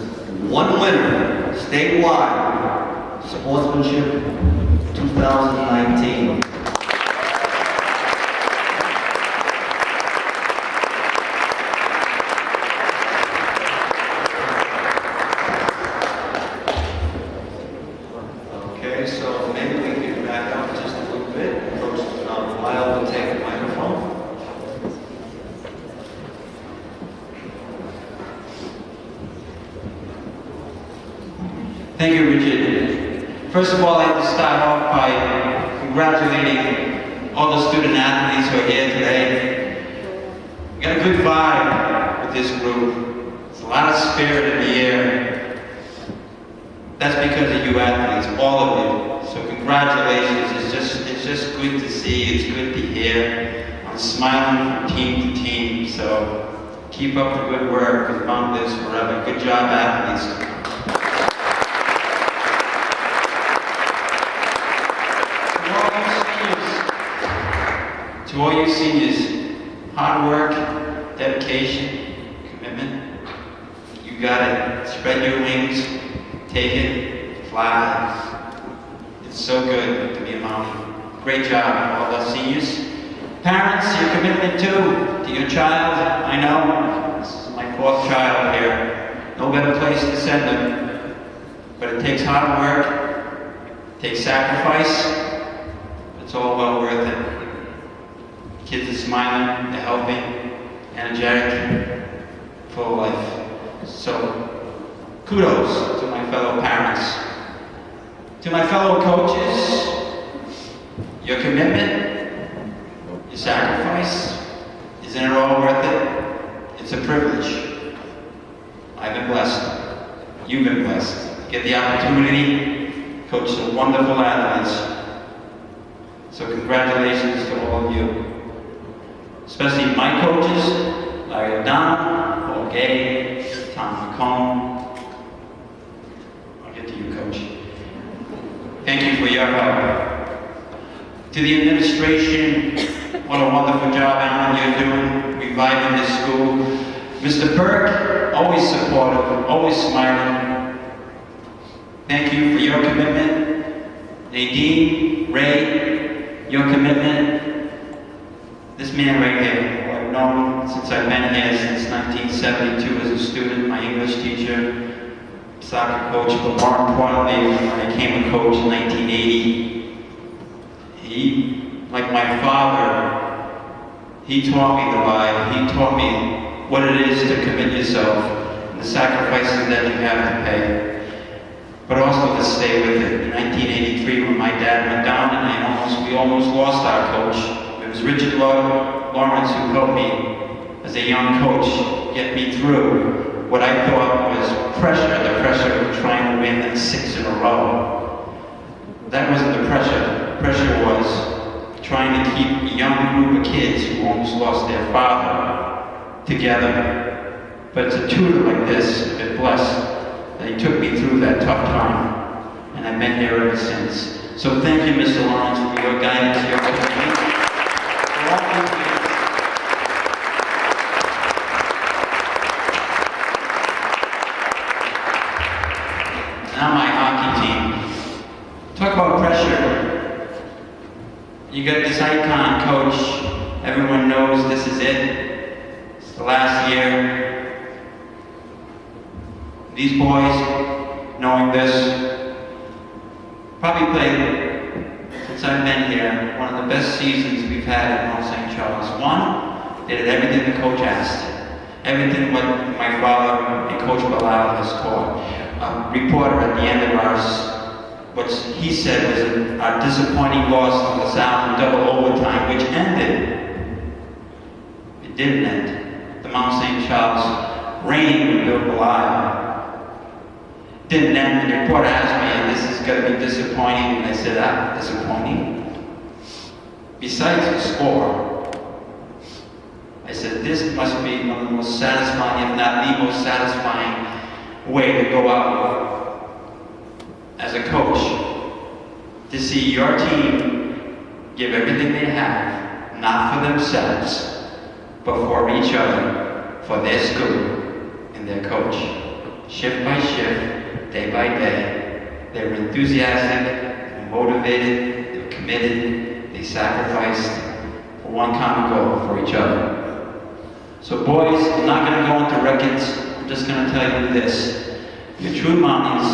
one winner statewide, Sportsmanship 2019. Okay, so maybe we can back up just a little bit. Coach Lyle will take the microphone. Thank you, Richard. First of all, I'd like to start off by congratulating all the student athletes who are here today. We got a good vibe with this group. There's a lot of spirit in the air. That's because of you athletes, all of you. So congratulations. It's just good to see. It's good to hear. I'm smiling from team to team. So keep up the good work. We've found this forever. Good job, athletes. To all you seniors, hard work, dedication, commitment. You got it. Spread your wings, take it, fly. It's so good to be a mom. Great job, all the seniors. Parents, your commitment too, to your child. I know, this is my fourth child here. No better place to send them. But it takes hard work, it takes sacrifice. It's all well worth it. Kids are smiling, they're healthy, energetic, full of life. So, kudos to my fellow parents. To my fellow coaches, your commitment, your sacrifice, isn't it all worth it? It's a privilege. I've been blessed. You've been blessed. Get the opportunity to coach some wonderful athletes. So congratulations to all of you. Especially my coaches, Larry O'Donnell, Paul Gay, Tom McComb. I'll get to you, Coach. Thank you for your help. To the administration, what a wonderful job, Alan, you're doing, reviving this school. Mr. Burke, always supportive, always smiling. Thank you for your commitment. Nadine, Ray, your commitment. This man right here, who I've known since I've been here, since 1972 as a student, my English teacher, soccer coach, but more importantly, when I became a coach in 1980, he, like my father, he taught me the Bible. He taught me what it is to commit yourself and the sacrifices that you have to pay, but also to stay with it. In 1983, when my dad went down and we almost lost our coach, it was Richard Lawrence who helped me as a young coach get me through what I thought was the pressure of trying to win 6 in a row. That wasn't the pressure. The pressure was trying to keep a young group of kids who almost lost their father together. But it's a tutor like this, I've been blessed, that he took me through that tough time, and I've been here ever since. So thank you, Mr. Lawrence, for your guidance, your commitment. For all these years. Now my hockey team. Talk about pressure. You got this icon coach. Everyone knows this is it. It's the last year. These boys, knowing this, probably played, since I've been here, one of the best seasons we've had at Mount St. Charles. One, they did everything the coach asked. Everything what my father and Coach Belial has taught. A reporter at the end of ours, what he said was a disappointing loss to LaSalle in double overtime, which ended. It didn't end. The Mount St. Charles reign with Bill Belial didn't end. The reporter asked me, and this is going to be disappointing, and I said, disappointing? Besides the score, I said, this must be one of the most satisfying, if not the most satisfying way to go out as a coach, to see your team give everything they have, not for themselves, but for each other, for their school and their coach. Shift by shift, day by day, they were enthusiastic, they were motivated, they were committed, they sacrificed for one common goal, for each other. So boys, I'm not going to go into records, I'm just going to tell you this. You're true Mounties.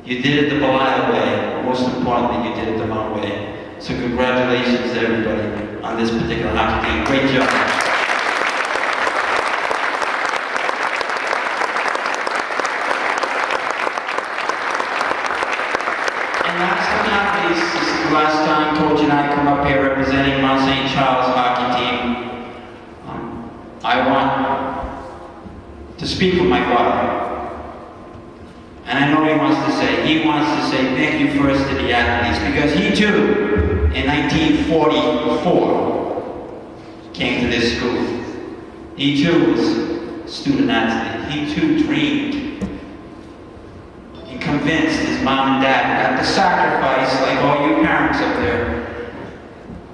You did it the Belial way, but most importantly, you did it the Mount way. So congratulations to everybody on this particular hockey team. Great job. And last but not least, this is the last time Coach and I come up here representing Mount St. Charles hockey team. I want to speak with my father. And I know he wants to say thank you first to the athletes, because he too, in 1944, came to this school. He too was a student athlete. He too dreamed and convinced his mom and dad had to sacrifice, like all you parents up there,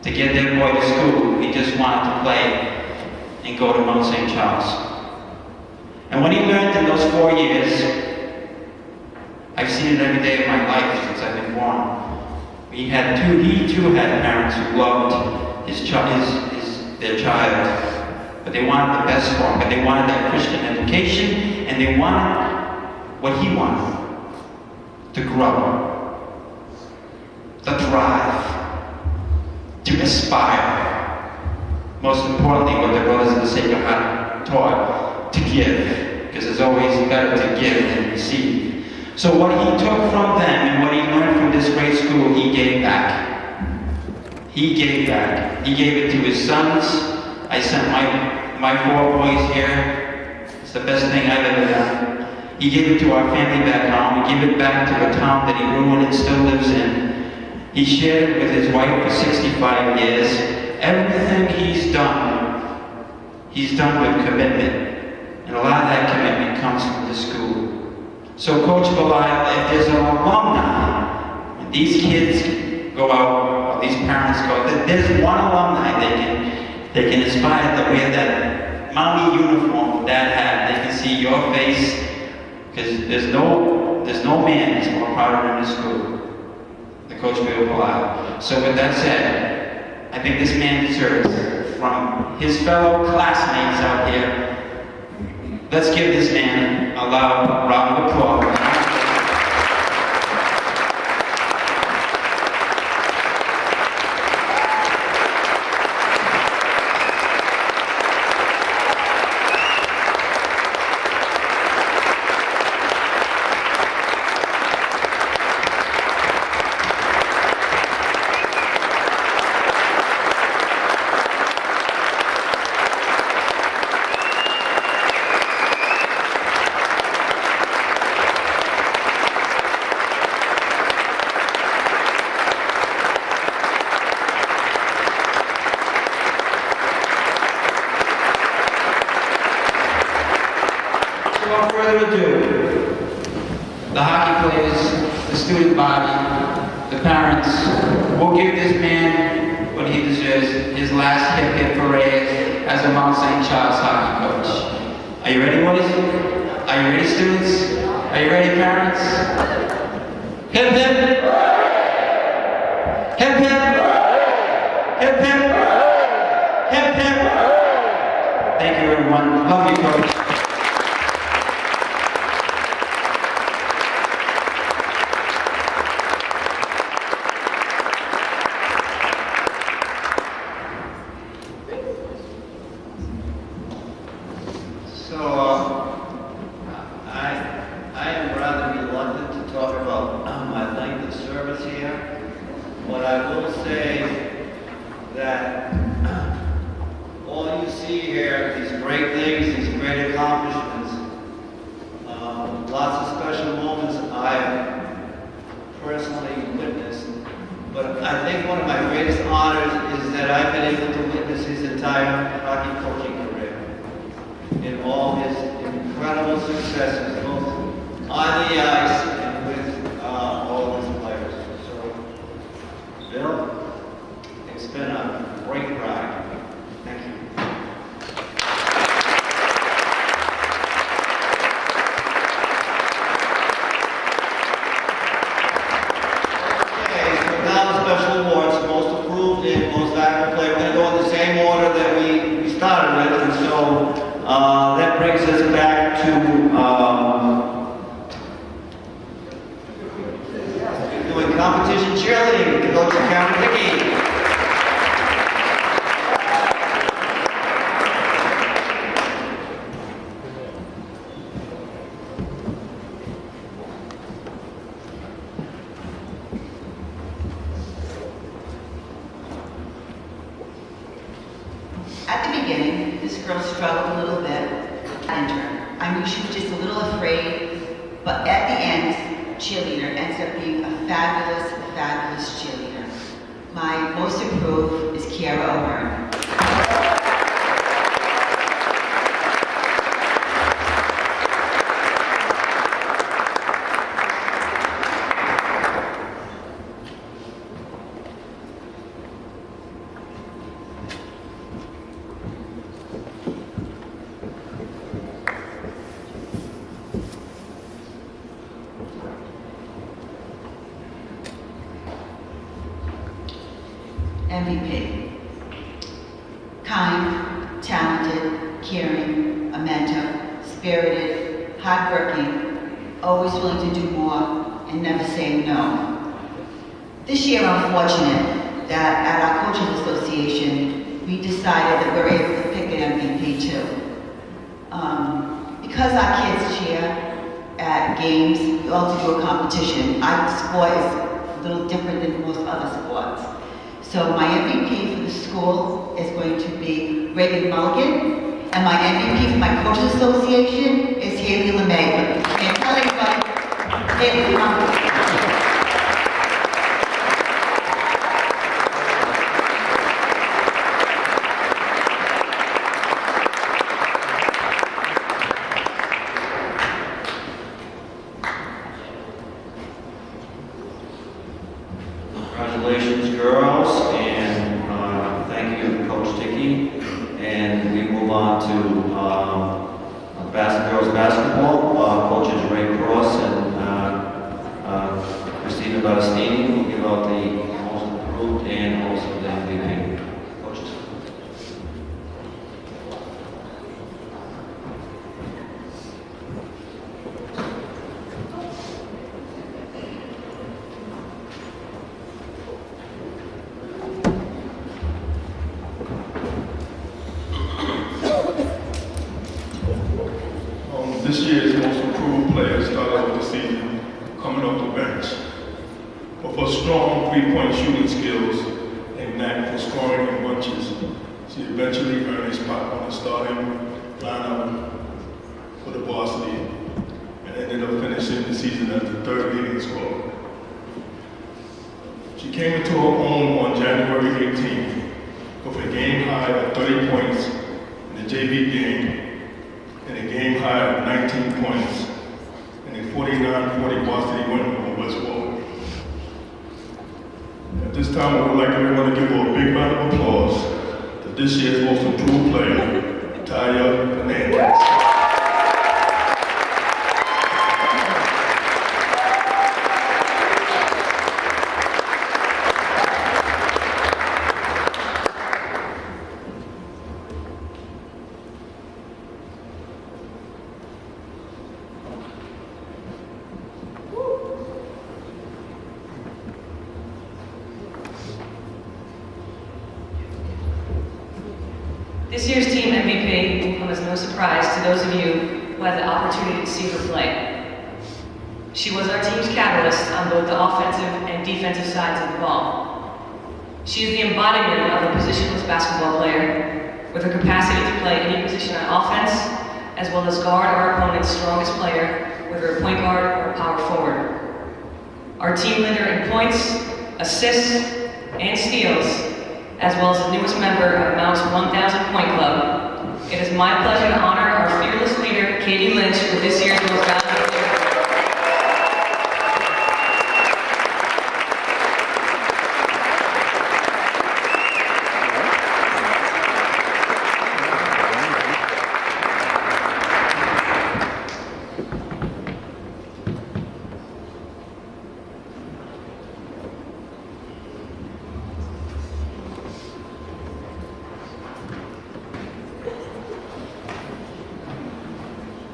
to get their boy to school. He just wanted to play and go to Mount St. Charles. And when he learned in those 4 years, I've seen it every day of my life since I've been born. He too had parents who loved their child, but they wanted the best for him, but they wanted that Christian education, and they wanted what he wanted, to grow, to thrive, to aspire. Most importantly, what the brothers of the Sacred Heart taught, to give, because it's always better to give than receive. So what he took from them and what he learned from this great school, he gave back. He gave back. He gave it to his sons. I sent my 4 boys here. It's the best thing I've ever done. He gave it to our family back home. He gave it back to a town that he ruined and still lives in. He shared it with his wife for 65 years. Everything he's done with commitment. And a lot of that commitment comes from the school. So Coach Belial, if there's an alumni, when these kids go out, or these parents go, there's one alumni they can aspire to wear that Mountie uniform Dad had. They can see your face, because there's no there's no man that's more prouder in this group than Coach Bill Palau. So with that said, I think this man deserves, from his fellow classmates out there, let's give this man a loud round of applause. Without further ado, the hockey players, the student body, the parents will give this man what he deserves, his last hip hip parade as a Mount St. Charles hockey coach. Are you ready, boys? Are you ready, students? Are you ready, parents? Hip hip! Hip hip! Hip hip! Hip hip! Thank you, everyone. Love you, coach. I am rather reluctant to talk about my length of service here, but I will say that all you see here, these great things, these great accomplishments, lots of special moments I have personally witnessed, but I think one of my greatest honors is that I've been able to witness his entire hockey coaching career in all his incredible successes, both on the ice and with all his players. So, Bill, it's been a great ride. Thank you. Okay, so now the special awards, most approved and most valuable player. We're going to go in the same order that we started with, and so that brings us back to doing competition cheerleading. Coach Karen Dickey. At the beginning, this girl struggled a little bit. I knew she was just a little afraid, but at the end, cheerleader ends up being a fabulous, fabulous cheerleader. My most improved is Kiara O'Byrne. MVP. Kind, talented, caring, a mentor, spirited, hardworking, always willing to do more, and never saying no. This year I'm fortunate that at our Coaches Association, we decided that we're able to pick an MVP too. Because our kids cheer at games, we also do a competition. Our sport is a little different than most other sports. So my MVP for the school is going to be Reagan Mulligan, and my MVP for my Coaches Association is Haley LeMay. And tell everybody, Haley, come on. Congratulations, girls, and thank you, Coach Dickey. And we move on to girls basketball. Coaches Ray Cross and Battistini will give out the most improved and also the MVP. Coaches. This year's most improved player started off the season coming off the bench. But for strong three-point shooting skills and knack for scoring in bunches, she eventually earned a spot on the starting lineup for the varsity and ended up finishing the season as the third leading scorer. She came into her own on January 18th with a game high of 30 points in the JV game and a game high of 19 points and a 49-40 varsity win over West Warwick. At this time, I would like everyone to give her a big round of applause to this year's most improved player, Taya Fernandez. This year's team MVP will come as no surprise to those of you who had the opportunity to see her play. She was our team's catalyst on both the offensive and defensive sides of the ball. She is the embodiment of a positionless basketball player with her capacity to play any position on offense, as well as guard our opponent's strongest player, whether a point guard or a power forward. Our team leader in points, assists, and steals, as well as the newest member of Mount's 1,000 Point Club. It is my pleasure to honor our fearless leader, Katie Lynch, with this year's Most Valuable Player.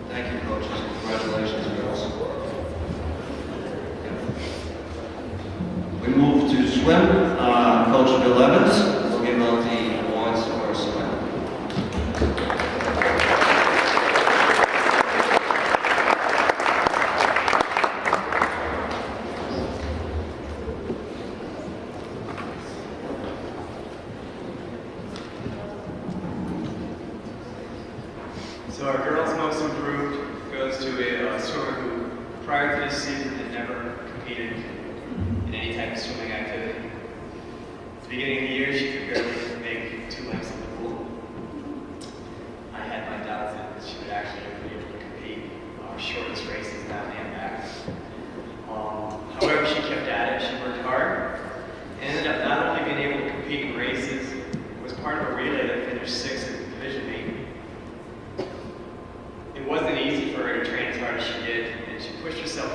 Thank you, coaches. Congratulations, girls. We move to swim. Coach Bill Evans will give out the awards for swim. So our girls' most improved goes to a swimmer who, prior to this season, had never competed in any type of swimming activity. At the beginning of the year, she could barely make 2 laps in the pool. I had my doubts that she would actually be able to compete our shortest races down and back. However, she kept at it. She worked hard and ended up not only being able to compete in races, was part of a relay that finished 6th in Division 8. It wasn't easy for her to train as hard as she did, and she pushed herself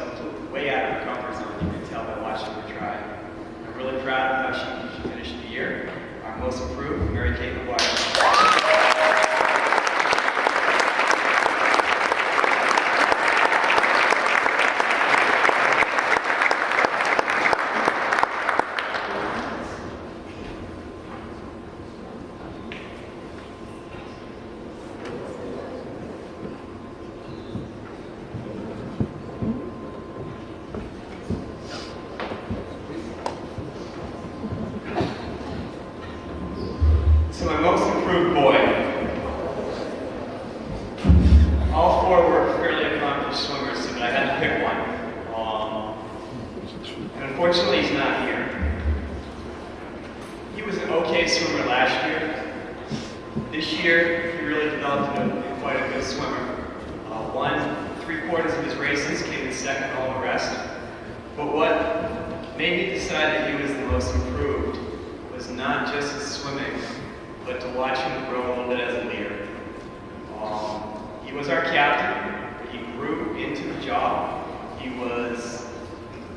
way out of her comfort zone. You could tell by watching her try. I'm really proud of how she finished the year. Our most improved, Mary Kate McGuire. So my most improved boy. All 4 were fairly accomplished swimmers, but I had to pick one. And unfortunately, he's not here. He was an okay swimmer last year. This year, he really developed into quite a good swimmer. Won 3/4 of his races, came in second all the rest. But what made me decide that he was the most improved was not just his swimming, but to watch him grow a little bit as a leader. He was our captain. He grew into the job. He was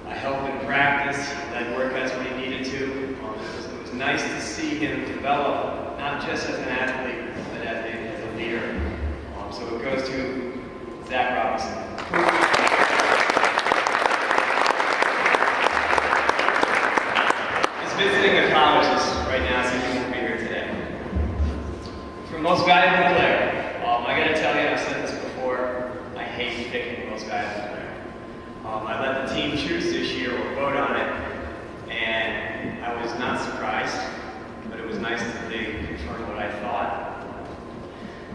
a helping practice. He led workouts when he needed to. It was nice to see him develop, not just as an athlete, but as a leader. So it goes to Zach Robinson. He's visiting the colleges right now, so he won't be here today. For most valuable player, I gotta tell you, I've said this before, I hate picking most valuable player. I let the team choose this year or vote on it, and I was not surprised, but it was nice that they confirmed what I thought.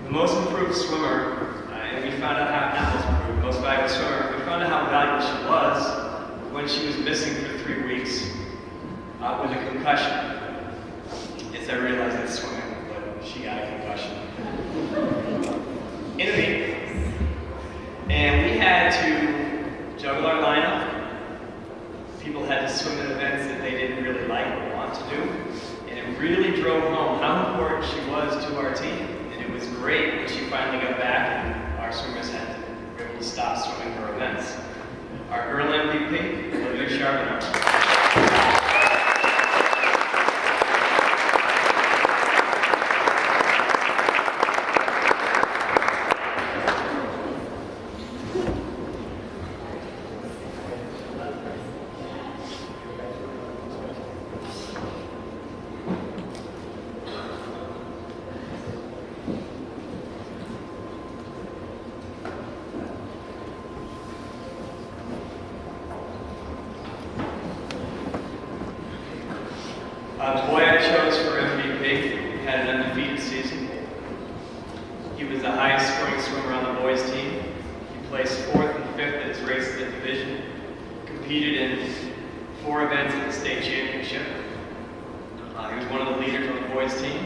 The most improved swimmer, and we found out how, not most improved, most valuable swimmer, we found out how valuable she was when she was missing for 3 weeks with a concussion. Yes, I realized it's swimming, but she got a concussion. In a meet. And we had to juggle our lineup. People had to swim in events that they didn't really like or want to do. And it really drove home how important she was to our team. And it was great when she finally got back and our swimmers were able to stop swimming her events. Our girl MVP, Olivia Charbonneau. The boy I chose for MVP had an undefeated season. He was the highest scoring swimmer on the boys team. He placed 4th and 5th at his races in division, competed in 4 events at the state championship. He was one of the leaders on the boys team.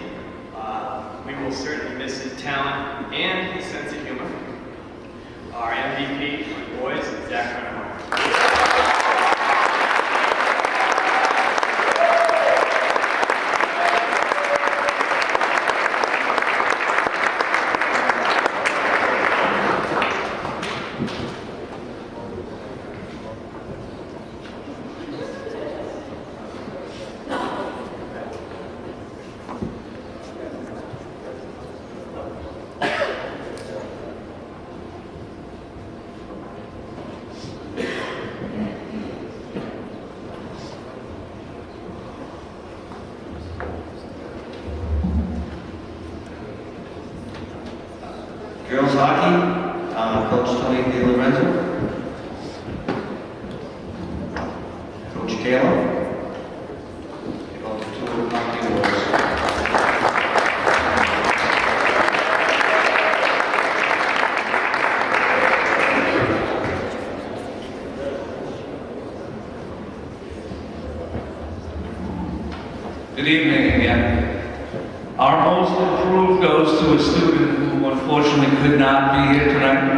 We will certainly miss his talent and his sense of humor. Our MVP for the boys is Zach Robinson. Girls hockey, Coach Tony DiLorenzo. Coach Kayla. Give up the 2 hockey awards. Good evening again. Our most improved goes to a student who unfortunately could not be here tonight,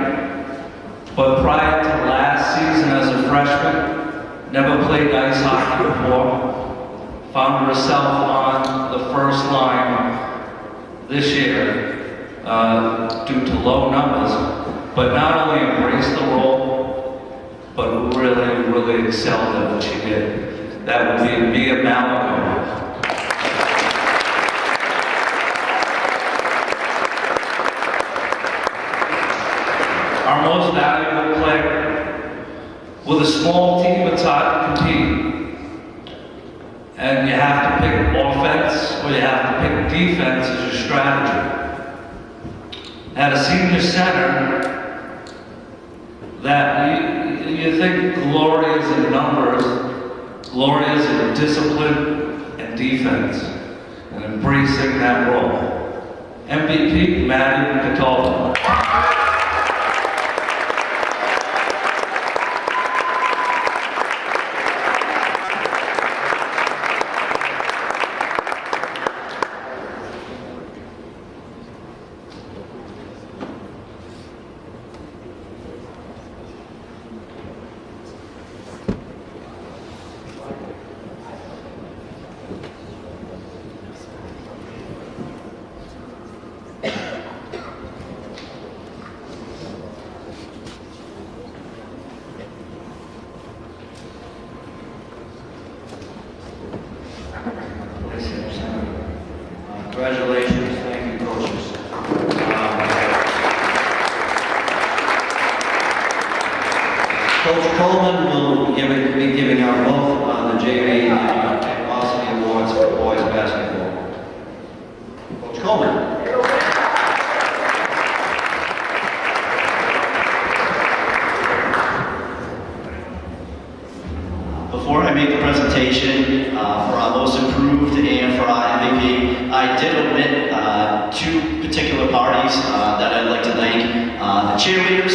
but prior to last season as a freshman, never played ice hockey before, found herself on the first line this year due to low numbers, but not only embraced the role, but really excelled at what she did. That would be Mia Malago. Our most valuable player. With a small team, it's hard to compete. And you have to pick offense or you have to pick defense as your strategy. At a senior center, that you think glory is in numbers, glory is in discipline and defense, and embracing that role. MVP, Maddie Cataldo. 26. Congratulations. Thank you, coaches. Coach Coleman will be giving out both the JV and varsity awards for boys basketball. Coach Coleman. Before I make the presentation for our most improved and for our MVP, I did omit two particular parties that I'd like to thank. The cheerleaders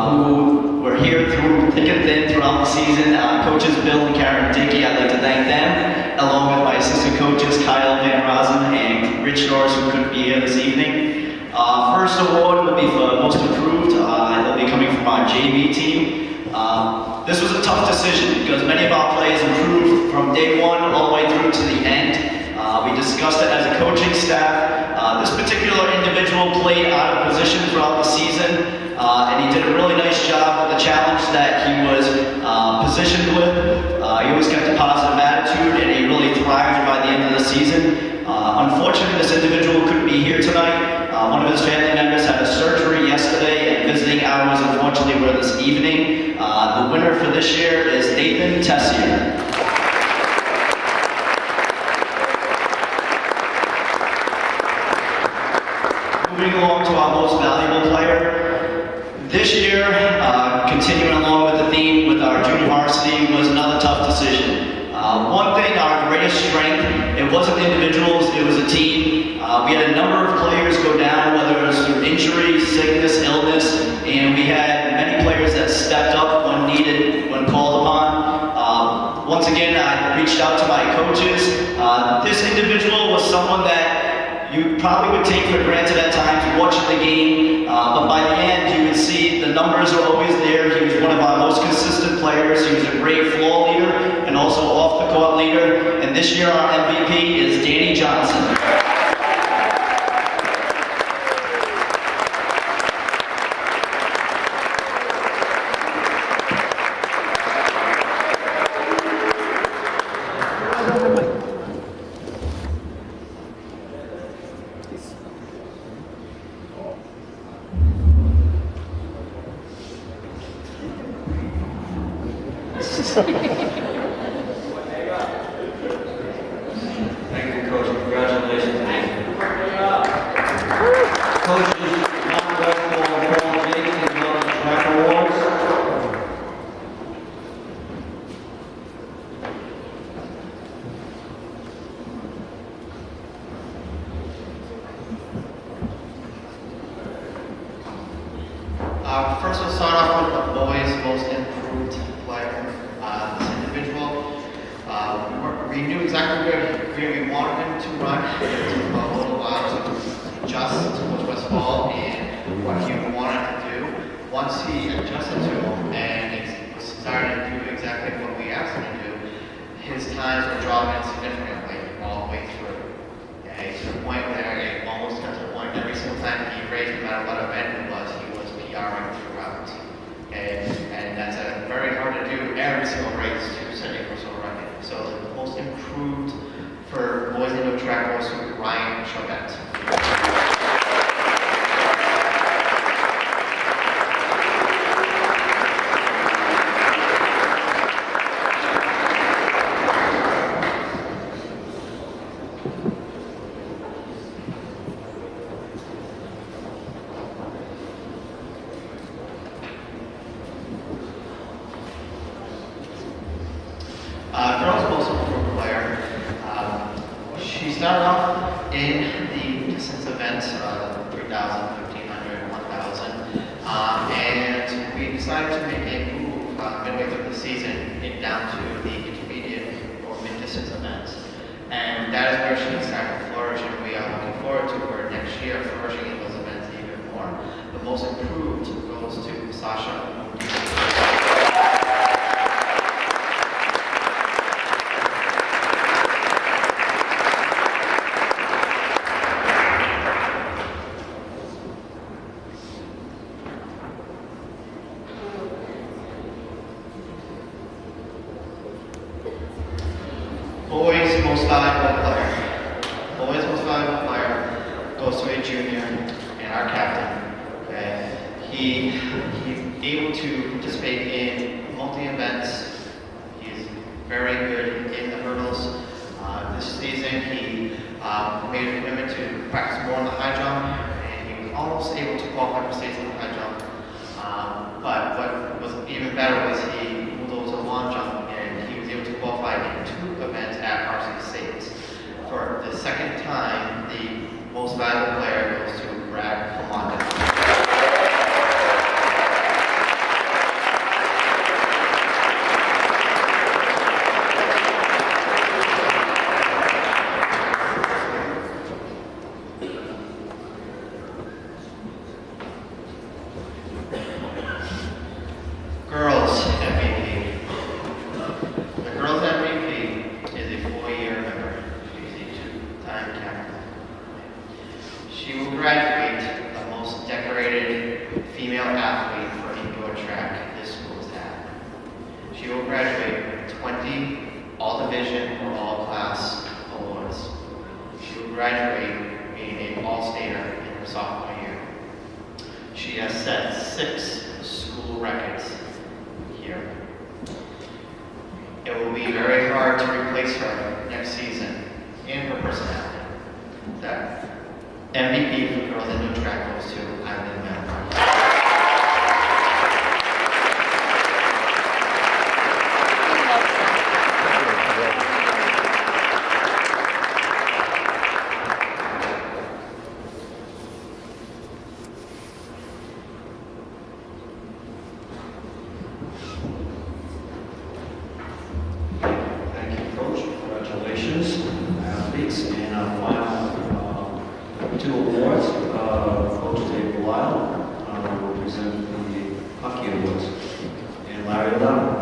who were here through thick and thin throughout the season. Coaches Bill and Karen Dickey, I'd like to thank them, along with my assistant coaches Kyle Van Rosen and Rich Norris, who couldn't be here this evening. First award will be for most improved. It'll be coming from our JV team. This was a tough decision because many of our players improved from day one all the way through to the end. We discussed it as a coaching staff. This particular individual played out of position throughout the season, and he did a really nice job with the challenge that he was positioned with. He always kept a positive attitude, and he really thrived by the end of the season. Unfortunately, this individual couldn't be here tonight. One of his family members had a surgery yesterday, and visiting hours, unfortunately, were this evening. The winner for this year is Nathan Tessier. Moving along to our most valuable player. This year, continuing along with the theme with our junior varsity, was another tough decision. One thing, our greatest strength, it wasn't individuals, it was a team. We had a number of players go down, whether it was through injury, sickness, illness, and we had many players that stepped up when needed, when called upon. Once again, I reached out to my coaches. This individual was someone that you probably would take for granted at times watching the game, but by the end you would see the numbers are always there. He was one of our most consistent players. He was a great floor leader and also off the court leader. And this year our MVP is Danny Johnson. Thank you, Coach. Congratulations. Coaches, Mount Westmore and Paul Jakes and the track awards. First, we'll start off with the boys' most improved player. This individual, we knew exactly where we wanted him to run. It took a little while to adjust to Coach Westfall and what he wanted to do. Once he adjusted to him and started to do exactly what we asked him to do, his times were dropping significantly all the way through. To the point where it almost got to the point every single time he raced, no matter what event it was, he was PRing throughout. And that's very hard to do every single race to set a personal record. So the most improved for boys indoor track was Ryan Chauvet. Girls' most improved player. She started off in the distance events, 3,000, 1,500, 1,000, and we decided to make a move midway through the season down to the intermediate or mid-distance events. And that is where she started flourishing. We are looking forward to her next year flourishing in those events even more. The most improved goes to Sasha. Boys' most valuable player. The boys' most valuable player goes to a junior and our captain. Okay, he's able to participate in multi-events. He's very good in the hurdles. This season, he made a commitment to practice more on the high jump, and he was almost able to qualify for states in the high jump. But what was even better was he moved over to the long jump, and he was able to qualify in 2 events at varsity states. For the second time, the most valuable player goes to Brad from London. Girls MVP. The girls MVP is a 4-year member. She's a 2-time captain. She will graduate the most decorated female athlete for indoor track this school has had. She will graduate with 20 all-division or all-class awards. She will graduate being an all-stater in her sophomore year. She has set 6 school records here. It will be very hard to replace her next season in her personality. That MVP for girls indoor track goes to Eileen Mann. Thank you, Coach. Congratulations, athletes. And our final 2 awards. Coach Dave Lyle will present the hockey awards. And Larry O'Donnell.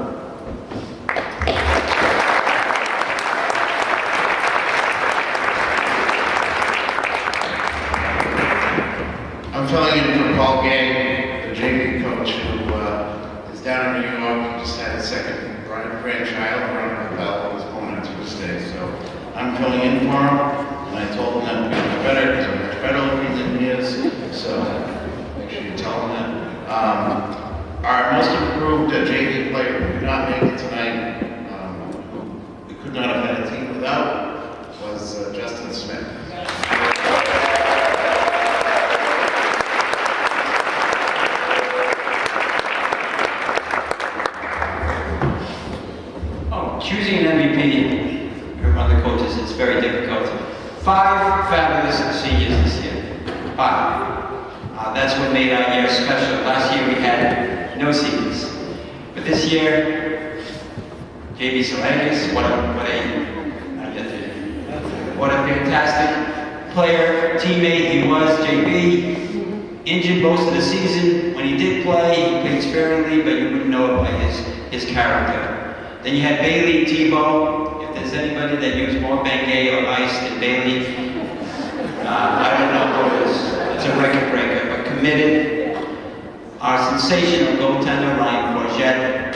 I'm filling in for Paul Gay, the JV coach who is down in New York. He just had his second grandchild, Veronica Bell, who was born on Tuesday. So I'm filling in for him, and I told him that would be much better because I'm much better looking than he is. So make sure you tell him that. Our most improved JV player who could not make it tonight, who we could not have had a team without, was Justin Smith. Choosing an MVP for one of the coaches is very difficult. 5 fabulous seniors this year. 5. That's what made our year special. Last year we had no seniors. But this year, JB Solagas, what a fantastic player, teammate he was, JB. Injured most of the season. When he did play, he played sparingly, but you wouldn't know it by his character. Then you had Bailey, Tebow. If there's anybody that used more Bengay or ice than Bailey, I don't know who it is. It's a record breaker, but committed. Our sensational goaltender, Ryan Forget.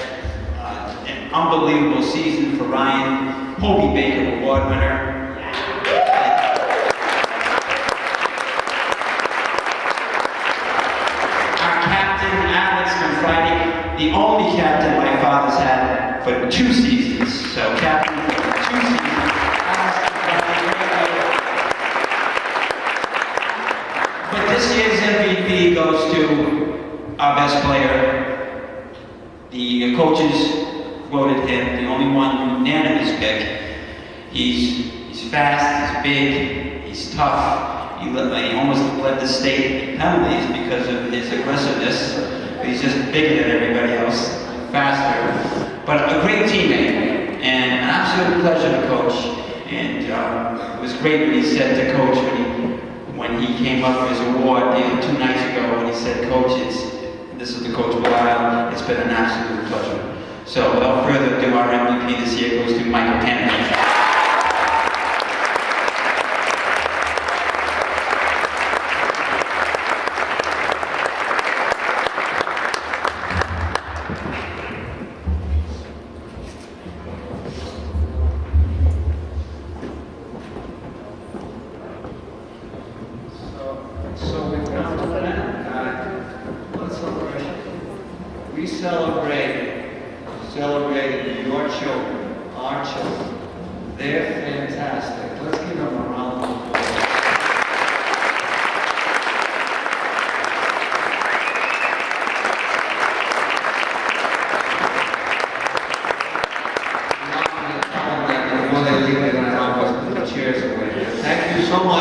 An unbelievable season for Ryan. Hobie Baker Award winner. Our captain, Alex Manfredi, the only captain my father's had for 2 seasons. So captain for 2 seasons. But this year's MVP goes to our best player. The coaches voted him, the only one unanimous pick. He's fast, he's big, he's tough. He almost led the state in penalties because of his aggressiveness. But he's just bigger than everybody else, faster. But a great teammate, and an absolute pleasure to coach. And it was great when he said to coach when he came up for his award 2 nights ago, when he said, "Coach, this is the coach Wild. It's been an absolute pleasure." So without further ado, our MVP this year goes to Michael Kennedy. We celebrated your children, our children. They're fantastic. Let's give them a round of applause. Before they leave, they're going to help us put the chairs away. Thank you so much.